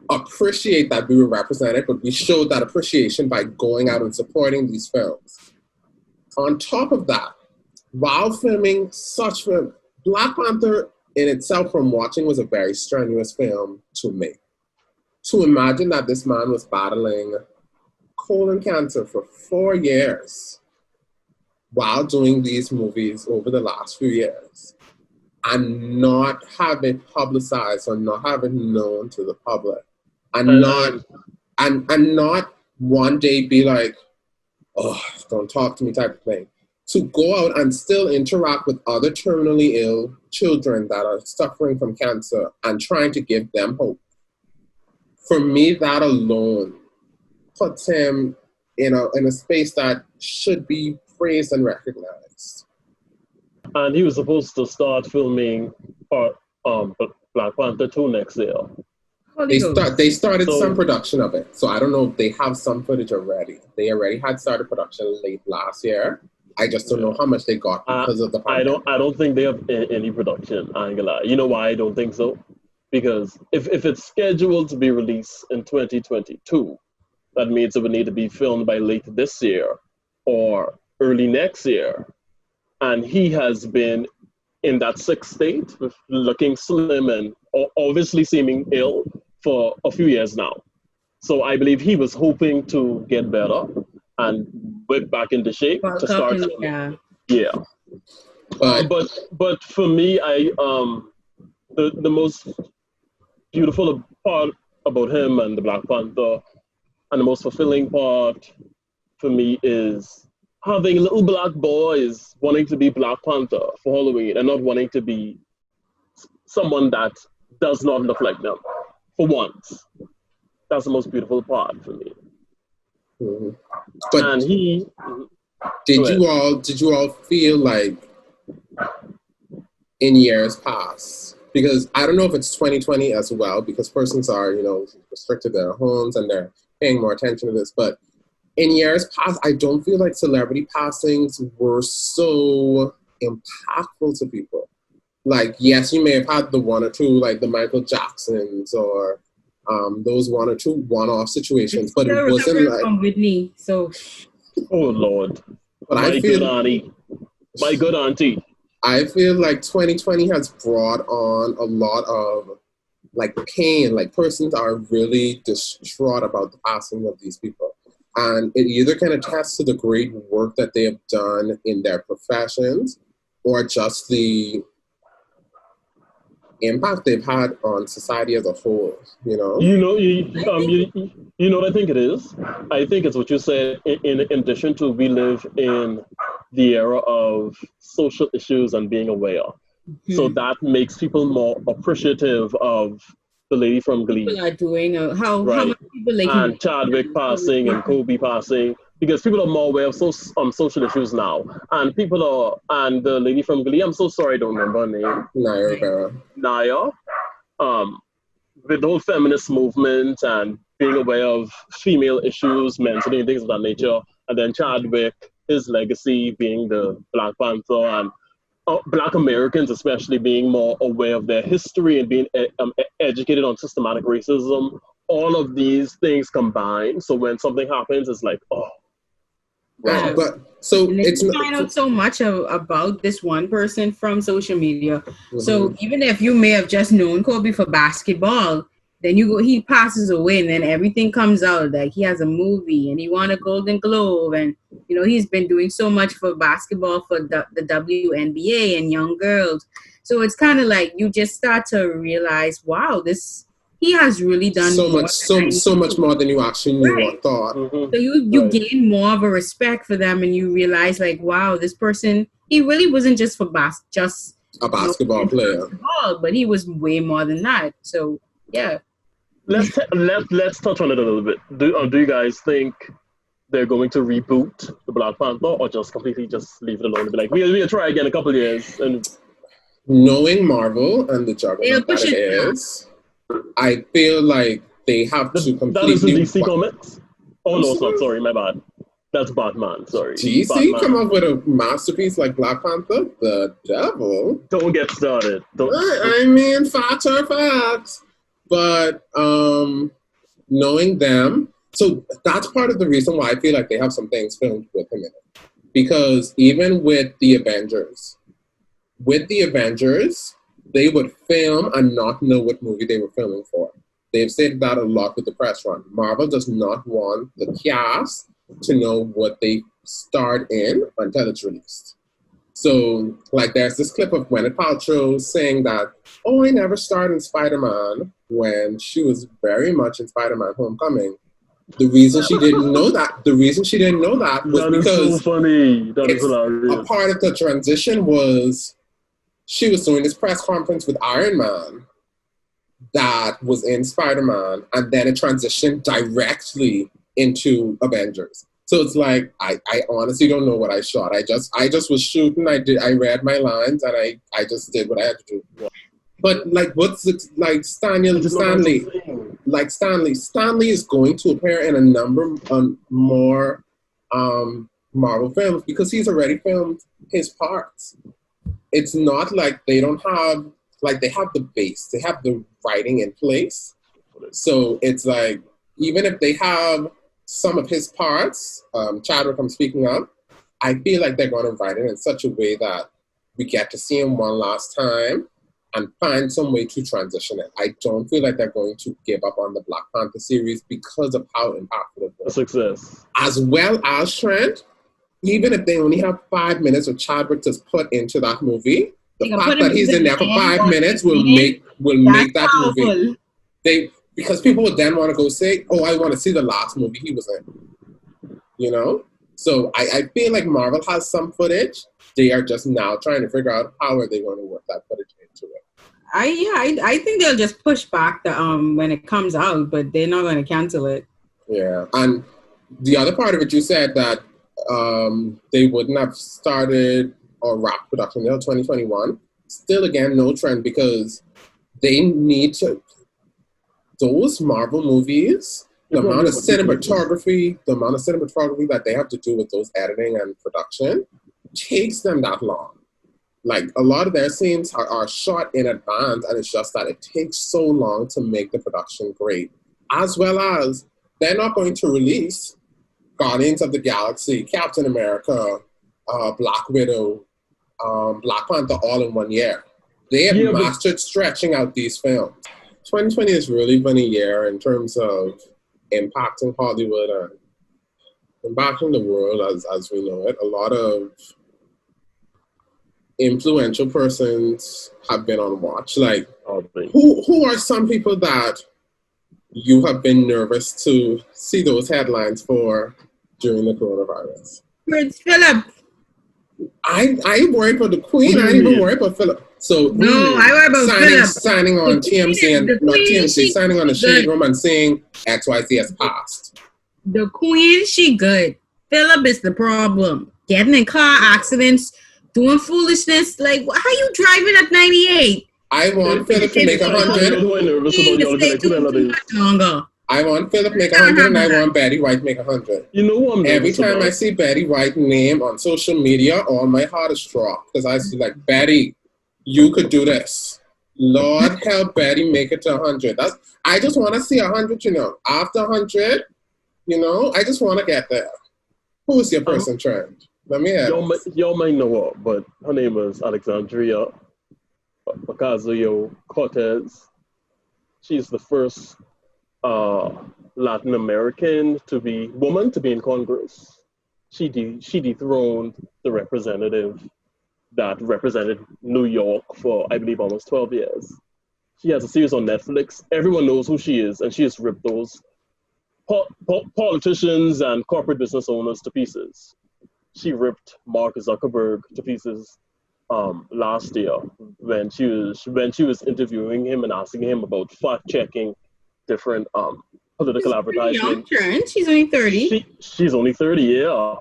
appreciate that we were represented, but we showed that appreciation by going out and supporting these films. On top of that, while filming such film, Black Panther in itself, from watching, was a very strenuous film to make. To imagine that this man was battling colon cancer for 4 years while doing these movies over the last few years and not have it publicized or not have it known to the public and not one day be like, oh, don't talk to me type of thing. To go out and still interact with other terminally ill children that are suffering from cancer and trying to give them hope. For me, that alone puts him in a space that should be praised and recognized. And he was supposed to start filming Black Panther 2 next year. They started some production of it. So I don't know if they have some footage already. They already had started production late last year. I just don't know how much they got because of the pandemic. I don't think they have any production. I ain't gonna lie. You know why I don't think so? Because if it's scheduled to be released in 2022, that means it would need to be filmed by late this year or early next year. And he has been in that sick state, looking slim and obviously seeming ill for a few years now. So I believe he was hoping to get better and whip back into shape to start filming. Yeah. But for me, the most beautiful part about him and the Black Panther, and the most fulfilling part for me, is having little Black boys wanting to be Black Panther for Halloween and not wanting to be someone that does not look like them for once. That's the most beautiful part for me. Mm-hmm. But and he did you all feel like in years past, because I don't know if it's 2020 as well, because persons are, restricted to their homes and they're paying more attention to this, but in years past, I don't feel like celebrity passings were so impactful to people. Like, yes, you may have had the one or two, like the Michael Jacksons or those one or two one-off situations, but it wasn't like from Whitney. So, oh Lord, but my good auntie. I feel like 2020 has brought on a lot of like pain. Like, persons are really distraught about the passing of these people. And it either can attest to the great work that they have done in their professions or just the impact they've had on society as a whole, You know what I think it is? I think it's what you said, in addition to we live in the era of social issues and being aware. Mm-hmm. So that makes people more appreciative of the lady from Glee. People are doing how many people like and Chadwick passing and Kobe passing, because people are more aware of social issues now. And and the lady from Glee, I'm so sorry I don't remember her name. Naya. With the whole feminist movement and being aware of female issues, mentally, and things of that nature. And then Chadwick, his legacy being the Black Panther, and Black Americans especially being more aware of their history and being educated on systematic racism. All of these things combined. So when something happens, it's like, oh. Right, but so it's find out so much about this one person from social media. Mm-hmm. So even if you may have just known Kobe for basketball, then he passes away, and then everything comes out like he has a movie and he won a Golden Globe, and he's been doing so much for basketball for the WNBA and young girls. So it's kind of like you just start to realize, wow, he has really done so more much, than so much more than you actually knew or right. thought. So you gain more of a respect for them, and you realize like, wow, this person, he really wasn't just for just A basketball player, but he was way more than that. So yeah. Let's touch on it a little bit. Do you guys think they're going to reboot the Black Panther, or just completely just leave it alone and be like, we'll try again in a couple of years? And knowing Marvel and the juggernaut that it is, I feel like they have to completely. That is in DC Comics? Oh, no, it's not. Sorry, my bad. That's Batman. Sorry. DC Batman. come up with a masterpiece like Black Panther? The devil. Don't get started. I mean, facts are facts. But knowing them, so that's part of the reason why I feel like they have some things filmed with him in it. Because even with the Avengers, they would film and not know what movie they were filming for. They've said that a lot with the press run. Marvel does not want the cast to know what they starred in until it's released. So, like, there's this clip of Gwyneth Paltrow saying that, I never starred in Spider-Man, when she was very much in Spider-Man Homecoming. The reason she didn't know that was that because is so funny. That is hilarious. A part of the transition was she was doing this press conference with Iron Man that was in Spider-Man, and then it transitioned directly into Avengers. So it's like I honestly don't know what I shot. I just was shooting. I read my lines and I just did what I had to do. But like, what's it like? Stanley is going to appear in a number of more Marvel films because he's already filmed his parts. It's not like they don't have, like, they have the base, they have the writing in place. So it's like, even if they have some of his parts, Chadwick I'm speaking of, I feel like they're going to write it in such a way that we get to see him one last time and find some way to transition it. I don't feel like they're going to give up on the Black Panther series because of how impactful it was. A success. As well as Trent, even if they only have 5 minutes of Chadwick to put into that movie, the fact that he's in there for 5 minutes will make that movie. Because people would then want to go say, I want to see the last movie he was in. You know? So I feel like Marvel has some footage. They are just now trying to figure out how are they going to work that footage into it. I think they'll just push back the when it comes out, but they're not going to cancel it. Yeah, and the other part of it, you said that they wouldn't have started or wrapped production until 2021. Still, again, no trend because they need to. Those Marvel movies, the amount of cinematography that they have to do with those editing and production takes them that long. Like, a lot of their scenes are shot in advance, and it's just that it takes so long to make the production great. As well as, they're not going to release Guardians of the Galaxy, Captain America, Black Widow, Black Panther all in 1 year. They have mastered stretching out these films. 2020 has really been a year in terms of impacting Hollywood and impacting the world as we know it. A lot of influential persons have been on watch. Like, who are some people that you have been nervous to see those headlines for during the coronavirus? Prince Philip. I worried for the Queen. I didn't even worry about Philip. So no, I worry about Philip. Signing on TMZ and not TMZ, signing on the Shade Room and saying XYZ has passed. The Queen, she good. Philip is the problem. Getting in car accidents, doing foolishness. Like, how you driving at 98? I want Philip to make 100. I want Philip make 100 and I want Betty White make 100. You know what? Every time I see Betty White's name on social media, all my heart is dropped because I see like, Betty, you could do this. Lord help Betty make it to 100. I just want to see 100, After 100, I just want to get there. Who is your person, Trent? Let me ask. Y'all might know her, but her name is Alexandria Ocasio-Cortez. She's the first Latin American woman to be in Congress. She dethroned the representative that represented New York for, I believe, almost 12 years. She has a series on Netflix. Everyone knows who she is, and she has ripped those politicians and corporate business owners to pieces. She ripped Mark Zuckerberg to pieces last year when she was interviewing him and asking him about fact checking different political advertisements. Young, she's only 30. She's only 30, yeah.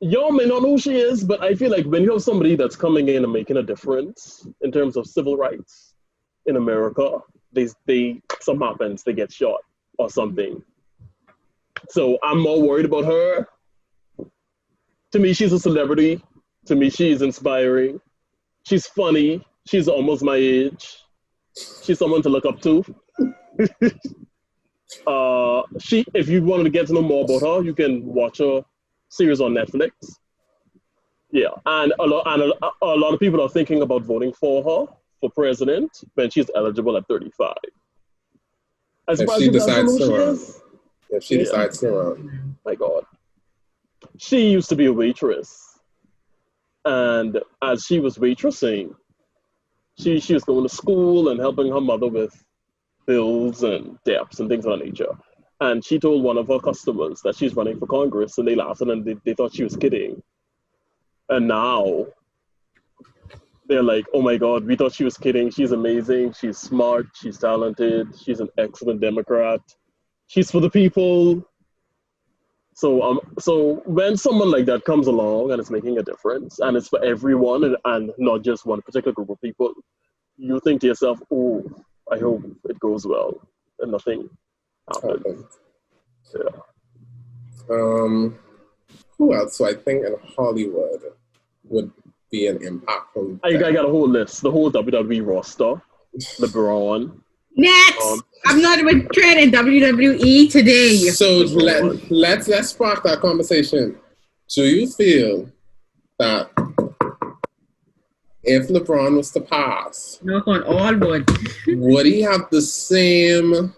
Y'all may not know who she is, but I feel like when you have somebody that's coming in and making a difference in terms of civil rights in America, something happens, they get shot or something. So I'm more worried about her. To me, she's a celebrity. To me, she's inspiring. She's funny. She's almost my age. She's someone to look up to. If you wanted to get to know more about her, you can watch her series on Netflix. Yeah, and a lot of people are thinking about voting for her for president when she's eligible at 35. If she decides to run. If she decides to run. My God. She used to be a waitress. And as she was waitressing, she was going to school and helping her mother with bills and debts and things of that nature. And she told one of her customers that she's running for Congress, and they laughed and they thought she was kidding. And now they're like, oh my God, we thought she was kidding. She's amazing. She's smart. She's talented. She's an excellent Democrat. She's for the people. So when someone like that comes along and it's making a difference and it's for everyone and not just one particular group of people, you think to yourself, oh, I hope it goes well and nothing happens. Yeah. Who else? So I think in Hollywood would be an impactful. I got a whole list. The whole WWE roster. LeBron. Next! I'm not even training WWE today. So let's spark that conversation. Do you feel that if LeBron was to pass, knock on all wood, would he have the same?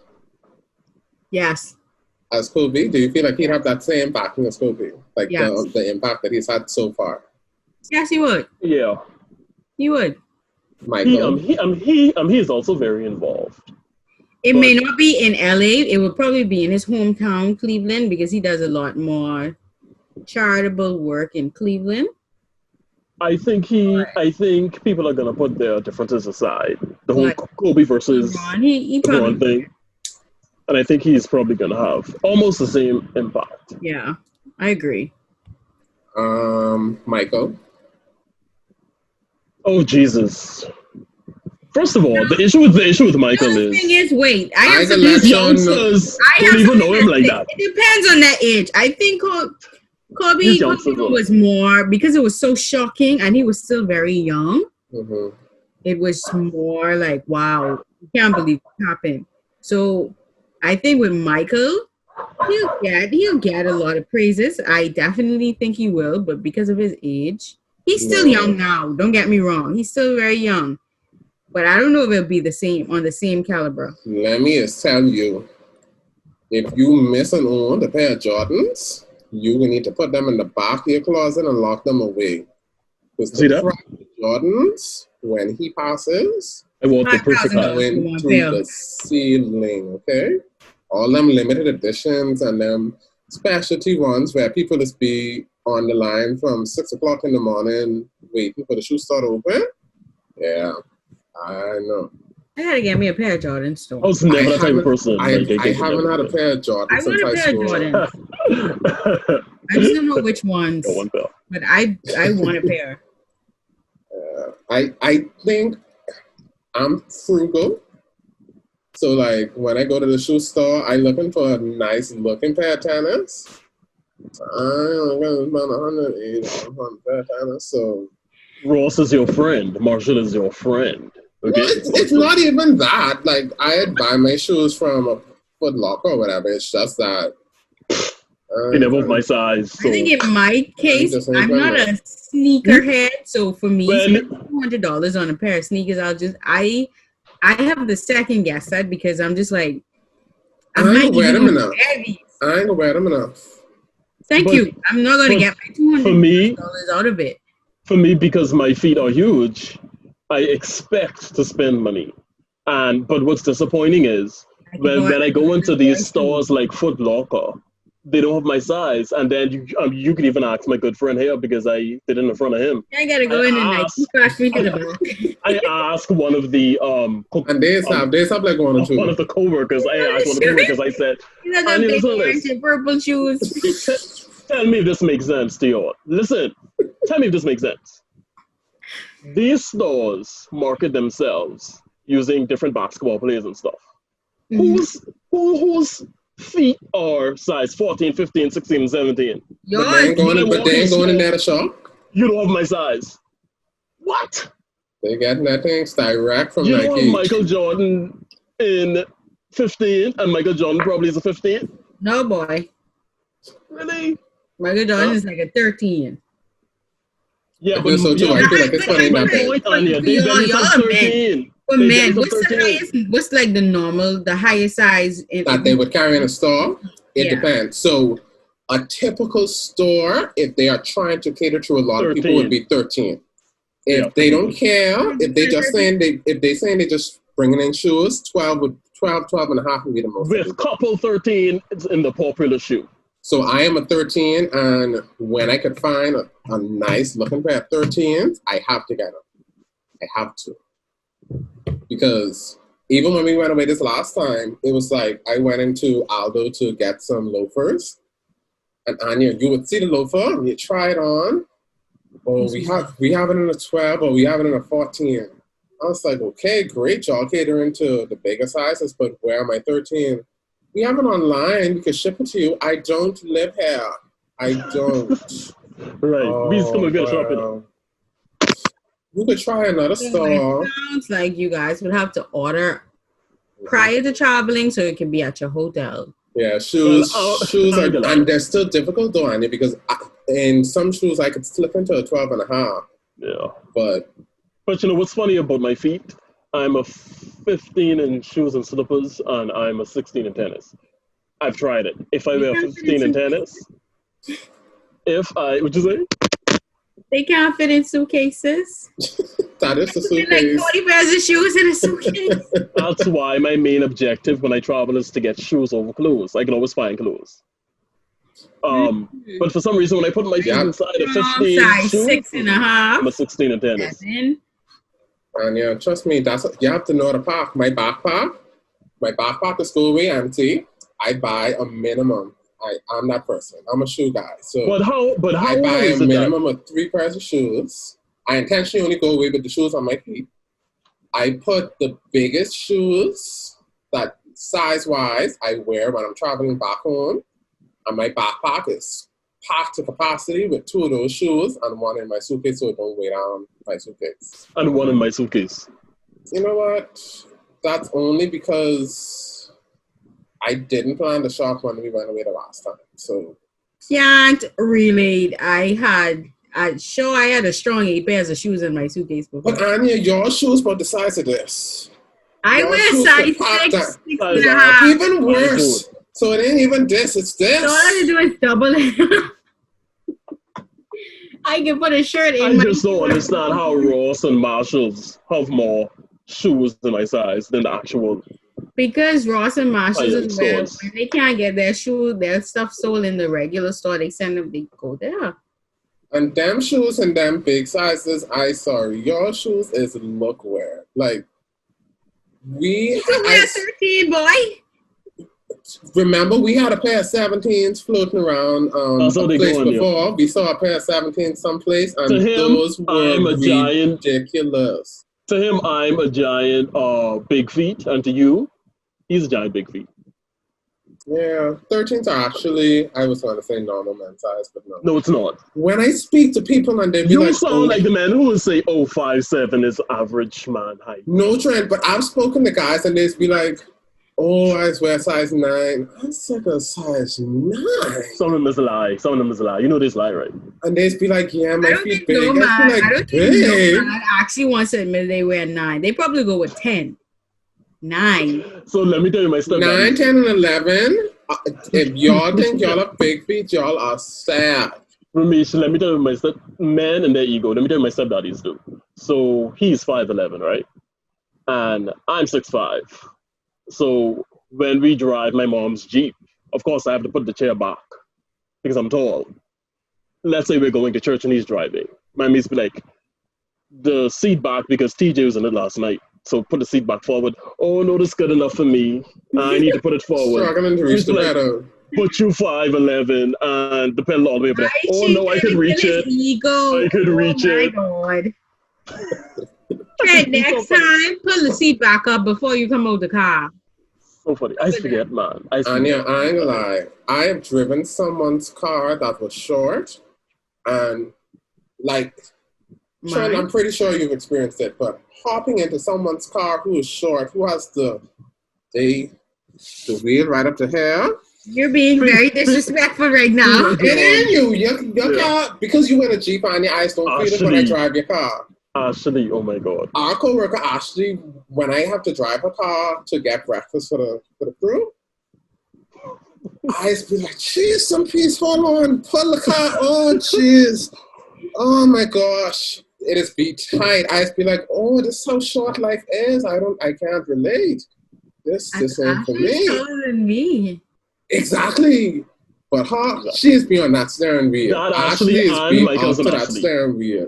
Yes. As Kobe, do you feel like he'd have that same backing as Kobe, like yes. the impact that he's had so far? Yes, he would. Yeah, he would. Michael, he's also very involved. It may not be in LA. It would probably be in his hometown, Cleveland, because he does a lot more charitable work in Cleveland. I think people are gonna put their differences aside. The whole Kobe versus LeBron thing. And I think he's probably gonna have almost the same impact. Yeah, I agree. Michael. Oh Jesus! First of all, the issue with Michael is. The thing is, wait, I have some youngsters don't even know him like that. It depends on that age. I think Kobe was more because it was so shocking, and he was still very young. Mm-hmm. It was more like, wow, you can't believe what happened. So I think with Michael, he'll get a lot of praises. I definitely think he will, but because of his age, he's still young now. Don't get me wrong, he's still very young. But I don't know if it'll be the same caliber. Let me just tell you, if you miss and own a pair of Jordans, you will need to put them in the back of your closet and lock them away. Because the Jordans, when he passes, I want the perfect went through the ceiling, okay? All them limited editions and them specialty ones where people just be on the line from 6 o'clock in the morning waiting for the shoe store to open. Yeah, I know. I gotta get me a pair of Jordans too. I was never that type of person. I haven't had a pair of Jordans since high school. Jordans. I just don't know which ones. One pair. But I want a pair. I think I'm frugal. So like when I go to the shoe store, I'm looking for a nice looking pair of tennis. I'm gonna spend $180 on a pair of tennis. So Ross is your friend. Marshall is your friend. Okay. No, it's not even that. Like I'd buy my shoes from a Foot Locker or whatever. It's just that they never was my size. So. I think in my case, I'm not a sneakerhead, so for me, $200 on a pair of sneakers, I have the second guess that because I'm just like I ain't wear them enough. I ain't gonna wear them enough. Thank you. I'm not gonna get my $200 out of it. For me, because my feet are huge, I expect to spend money. But what's disappointing is when I go into these stores like Foot Locker, they don't have my size, and then you can even ask my good friend here because I did it in front of him. I gotta go in and like crash me to the back. I asked one of the and they have like one or two. One of the coworkers. I asked one of the coworkers. I said, purple shoes. Tell me if this makes sense to you. Listen, tell me if this makes sense. These stores market themselves using different basketball players and stuff. Mm-hmm. Whose feet are size 14, 15, 16, 17? But they ain't going in there to shop. You don't have my size. What? They getting that thing direct from Nike. You know Michael Jordan in 15, and Michael Jordan probably is a 15? No, boy. Really? Michael Jordan is like a 13. Yeah, but so too. I feel like it's funny that they 13. But man, what's like the highest size that they would carry in a store? It depends. So a typical store, if they are trying to cater to a lot of people, would be 13. If they don't care, if they saying they just bringing in shoes, 12 and a half would be the most. With couple 13 in the popular shoe. So I am a 13, and when I could find a nice looking pair of 13s, I have to get them. I have to. Because even when we went away this last time, it was like I went into Aldo to get some loafers. And Anya, you would see the loafer and you try it on. Oh, we have it in a 12 or we have it in a 14. I was like, okay, great, y'all catering to the bigger sizes, but where am I 13? We have it online. We can ship it to you. I don't live here. I don't. Right. We just come and get shopping. You could try another store. It sounds like you guys would have to order prior to traveling so it can be at your hotel. Yeah, shoes are, and they're still difficult though, Anya, because in some shoes I could slip into a 12 and a half. Yeah. But you know what's funny about my feet? I'm a 15 in shoes and slippers, and I'm a 16 in tennis. I've tried it. If I wear 15 in tennis, what'd you say? They can't fit in suitcases. That is the suitcase. Like 40 pairs of shoes in a suitcase. That's why my main objective when I travel is to get shoes over clothes. I can always find clothes. But for some reason, when I put my feet inside a 15 size shoe, 6.5. I'm a 16 in tennis. And yeah, trust me, you have to know the pack. My backpack is go away empty. I buy a minimum. I'm that person. I'm a shoe guy. So but how I buy a minimum of 3 pairs of shoes. I intentionally only go away with the shoes on my feet. I put the biggest shoes that size-wise I wear when I'm traveling back home. And my backpack is packed to capacity with 2 of those shoes and 1 in my suitcase so it don't weigh down my suitcase. And 1 in my suitcase. You know what? That's only because I didn't plan to shop when we went away the last time. So can't relate. I had a strong 8 pairs of shoes in my suitcase before. But Anya, your shoes about the size of this. I wear size 6.5. Even worse. So it ain't even this, it's this. So all I have to do is double it. I can put a shirt in. I just don't understand how Ross and Marshalls have more shoes in my size than the actual. Because Ross and Marshalls is where when they can't get their stuff sold in the regular store, they go there. And them shoes and them big sizes, your shoes is look wear. Like you wear 13, boy. Remember, we had a pair of 17s floating around a place before. We saw a pair of 17s someplace, and those were ridiculous. To him, I'm a giant big feet, and to you, he's a giant big feet. Yeah, 13s are actually, I was going to say normal man size, but no. No, it's not. When I speak to people and they be like... You sound like the man who would say, 5'7" is average man height. No trend, but I've spoken to guys and they'd be like, I wear size 9. I said a size 9. Some of them is a lie. You know this lie, right? And they'd be like, yeah, my feet big. I don't think no man actually wants to admit they wear 9. They probably go with 10. 9. So let me tell you my stuff. 9, 10, and 11. If y'all think y'all have big feet, y'all are sad. Ramesh, let me tell you my men and their ego. Let me tell you my stepdaddies do. So he's 5'11", right? And I'm 6'5". So when we drive my mom's Jeep, of course I have to put the chair back because I'm tall. Let's say we're going to church and he's driving. My mates be like, the seat back because TJ was in it last night. So put the seat back forward. Oh no, that's good enough for me. I need to put it forward. Struggling to reach the pedal. Put you 5'11" and the pedal all the way up there. Oh no, I could reach it. Ego. I could reach it. Oh my god. Okay, next time, pull the seat back up before you come out the car. So funny. I forget, man. Anya, I ain't gonna lie. I have driven someone's car that was short, and like, Sean, I'm pretty sure you've experienced it, but hopping into someone's car who is short, who has the wheel right up to here. You're being very disrespectful right now. It ain't you. Your car, because you in a Jeep and your eyes don't feel it when I drive your car. Ashley, oh my God. Our co-worker Ashley, when I have to drive a car to get breakfast for the crew, I just be like, jeez, some peace, hold on, pull the car on, jeez. Oh my gosh. It is be tight. I just be like, oh, this is how short life is. I can't relate. This ain't for me. Taller than me. Exactly. But she's be on that steering wheel. Ashley is being up to that steering wheel.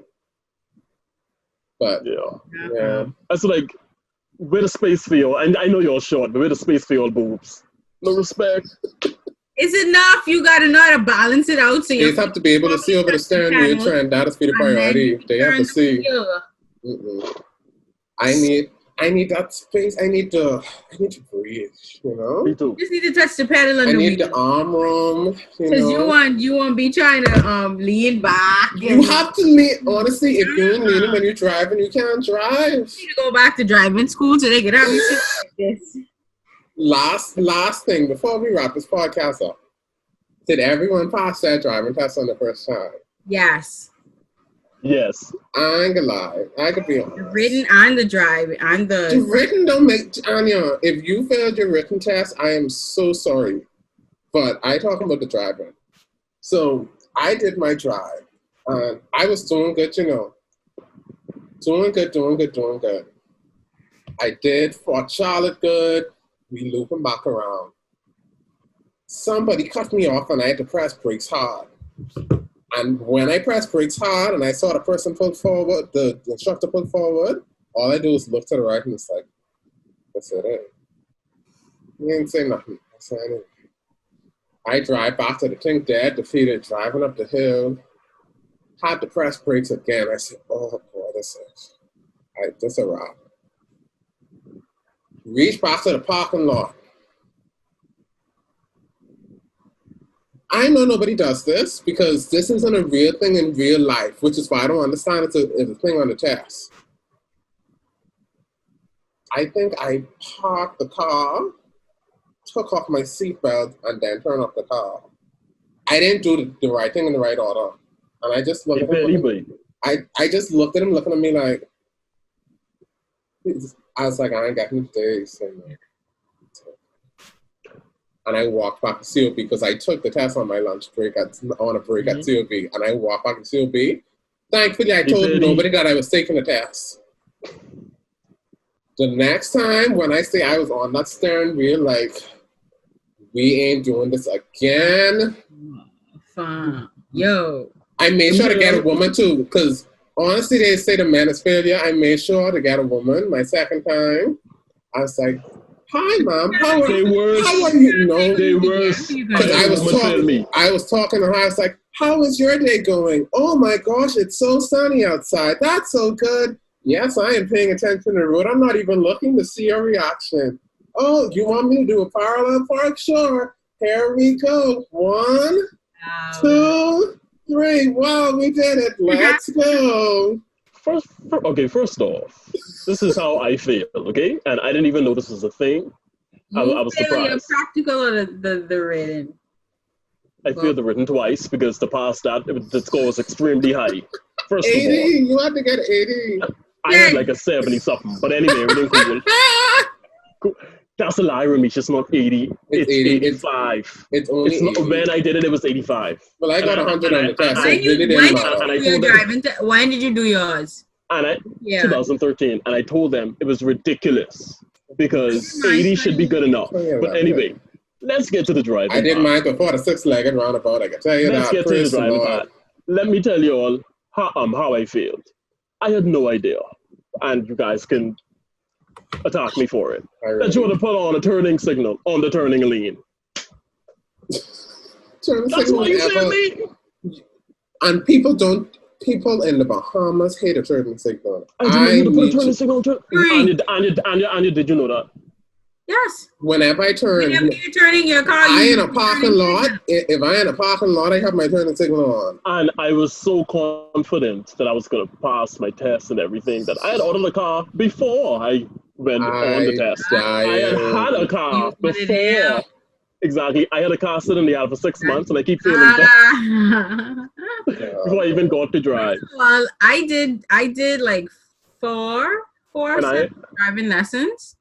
But yeah. That's like, where the space for you? I know you're short, but where the space for your boobs? No respect. It's enough. You gotta know how to balance it out. So you have to be able to see over the steering wheel trend. That is the priority. They have to see. I need that space. I need to breathe. You know. Me too. You just need to touch the pedal on the wheel. I need the arm room. Because you won't be trying to lean back. You have to lean. Honestly, if you're leaning when you're driving, you can't drive. You need to go back to driving school so they can have you like this. Last thing before we wrap this podcast up. Did everyone pass their driving test on the first time? Yes. Yes. I ain't gonna lie. I could be honest. The written and the driving and the written don't make Anya. If you failed your written test, I am so sorry. But I talk about the driving. So I did my drive, and I was doing good. Doing good. I did Fort Charlotte good. We looping back around. Somebody cut me off and I had to press brakes hard. And when I pressed brakes hard and I saw the person pull forward, the instructor pull forward, all I do is look to the right and it's like, that's it. He didn't say nothing. I said anything. I drive back to the thing dead, defeated, driving up the hill, had to press brakes again. I said, oh boy, this is a wrap. Reach back to the parking lot. I know nobody does this because this isn't a real thing in real life, which is why I don't understand it's a thing on the test. I think I parked the car, took off my seatbelt, and then turned off the car. I didn't do the right thing in the right order. And I just looked at him. I just looked at him looking at me like, I was like, I ain't got no days. And I walked back to COB because I took the test on my lunch break on a break at COB. And I walked back to COB. Thankfully, I told nobody that I was taking the test. The next time when I say I was on that steering wheel, like, we ain't doing this again. Fine. Yo. I made sure to get a woman too, because honestly, they say the man is failure. I made sure to get a woman my second time. I was like, hi, Mom. How are you? No, they were. Because I was talking to her. I was like, how is your day going? Oh my gosh, it's so sunny outside. That's so good. Yes, I am paying attention to the road. I'm not even looking to see your reaction. Oh, you want me to do a parallel park? Sure. Here we go. 1, 2, 3. Wow, we did it. Let's go. First off, this is how I feel, okay? And I didn't even know this was a thing. I was surprised. Your practical or the written? I failed the written twice because to pass that, the score was extremely high. First 80, of all. You had to get 80. I had like a 70 something, but anyway, everything cool. That's a lie, Ramesh. It's not 80. It's 85. It's only 80. When I did it was 85. Well, I got 100 on the test, so it really when didn't matter. When did you do yours? 2013, and I told them it was ridiculous because 80 should be good enough. But anyway, let's get to the driving. I did mine before the 6-legged roundabout. I can tell you let's that. Let's get to the driving part. Let me tell you all how I failed. I had no idea, and you guys can attack me for it. That you want to put on a turning signal on the turning lane. That's why you failed me. And people in the Bahamas hate a turning signal. I didn't know you to put a turning signal on. And did you know that? Yes. Whenever I turn, you're turning your car. In a parking lot. If I in a parking lot, I have my turning signal on. And I was so confident that I was going to pass my test and everything that I had ordered a car before I went on the test. I had a car before. Exactly. I had a car sitting in the out for 6 months, and I keep failing before I even got to drive. Well, I did like four driving lessons.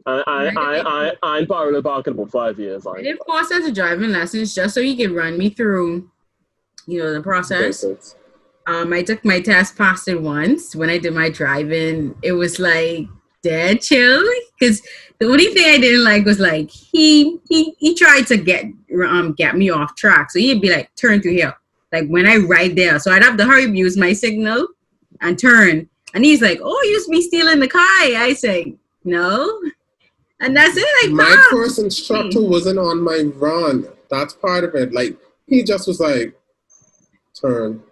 I'm parallel parking about 5 years. I did 4 sets of driving lessons just so he could run me through, the process. I took my test, passed it once. When I did my driving, it was like dead chill because the only thing I didn't like was like he tried to get me off track. So he'd be like, turn through here, like when I ride there. So I'd have to hurry up, use my signal and turn. And he's like, oh, you used to be stealing the car. I say, no. And that's it. Like, my first instructor wasn't on my run. That's part of it. Like, he just was like, turn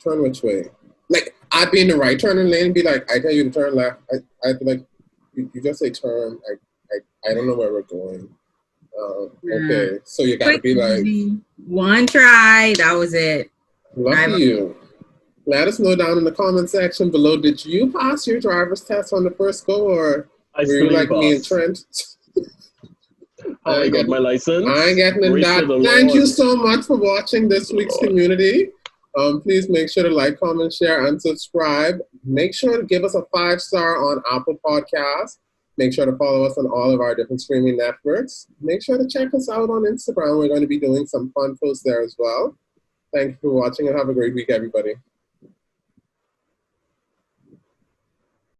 which way? Like, I'd be in the right turning lane and be like, I tell you to turn left. I'd be like, you just say turn. I don't know where we're going. Okay, so you gotta be like, one try. That was it. Lucky you. Let us know down in the comment section below. Did you pass your driver's test on the first go, or were you like me and Trent? I got my license. I ain't getting in that. Thank you so much for watching this week's community. Please make sure to like, comment, share, and subscribe. Make sure to give us a 5-star on Apple Podcasts. Make sure to follow us on all of our different streaming networks. Make sure to check us out on Instagram. We're going to be doing some fun posts there as well. Thank you for watching and have a great week, everybody.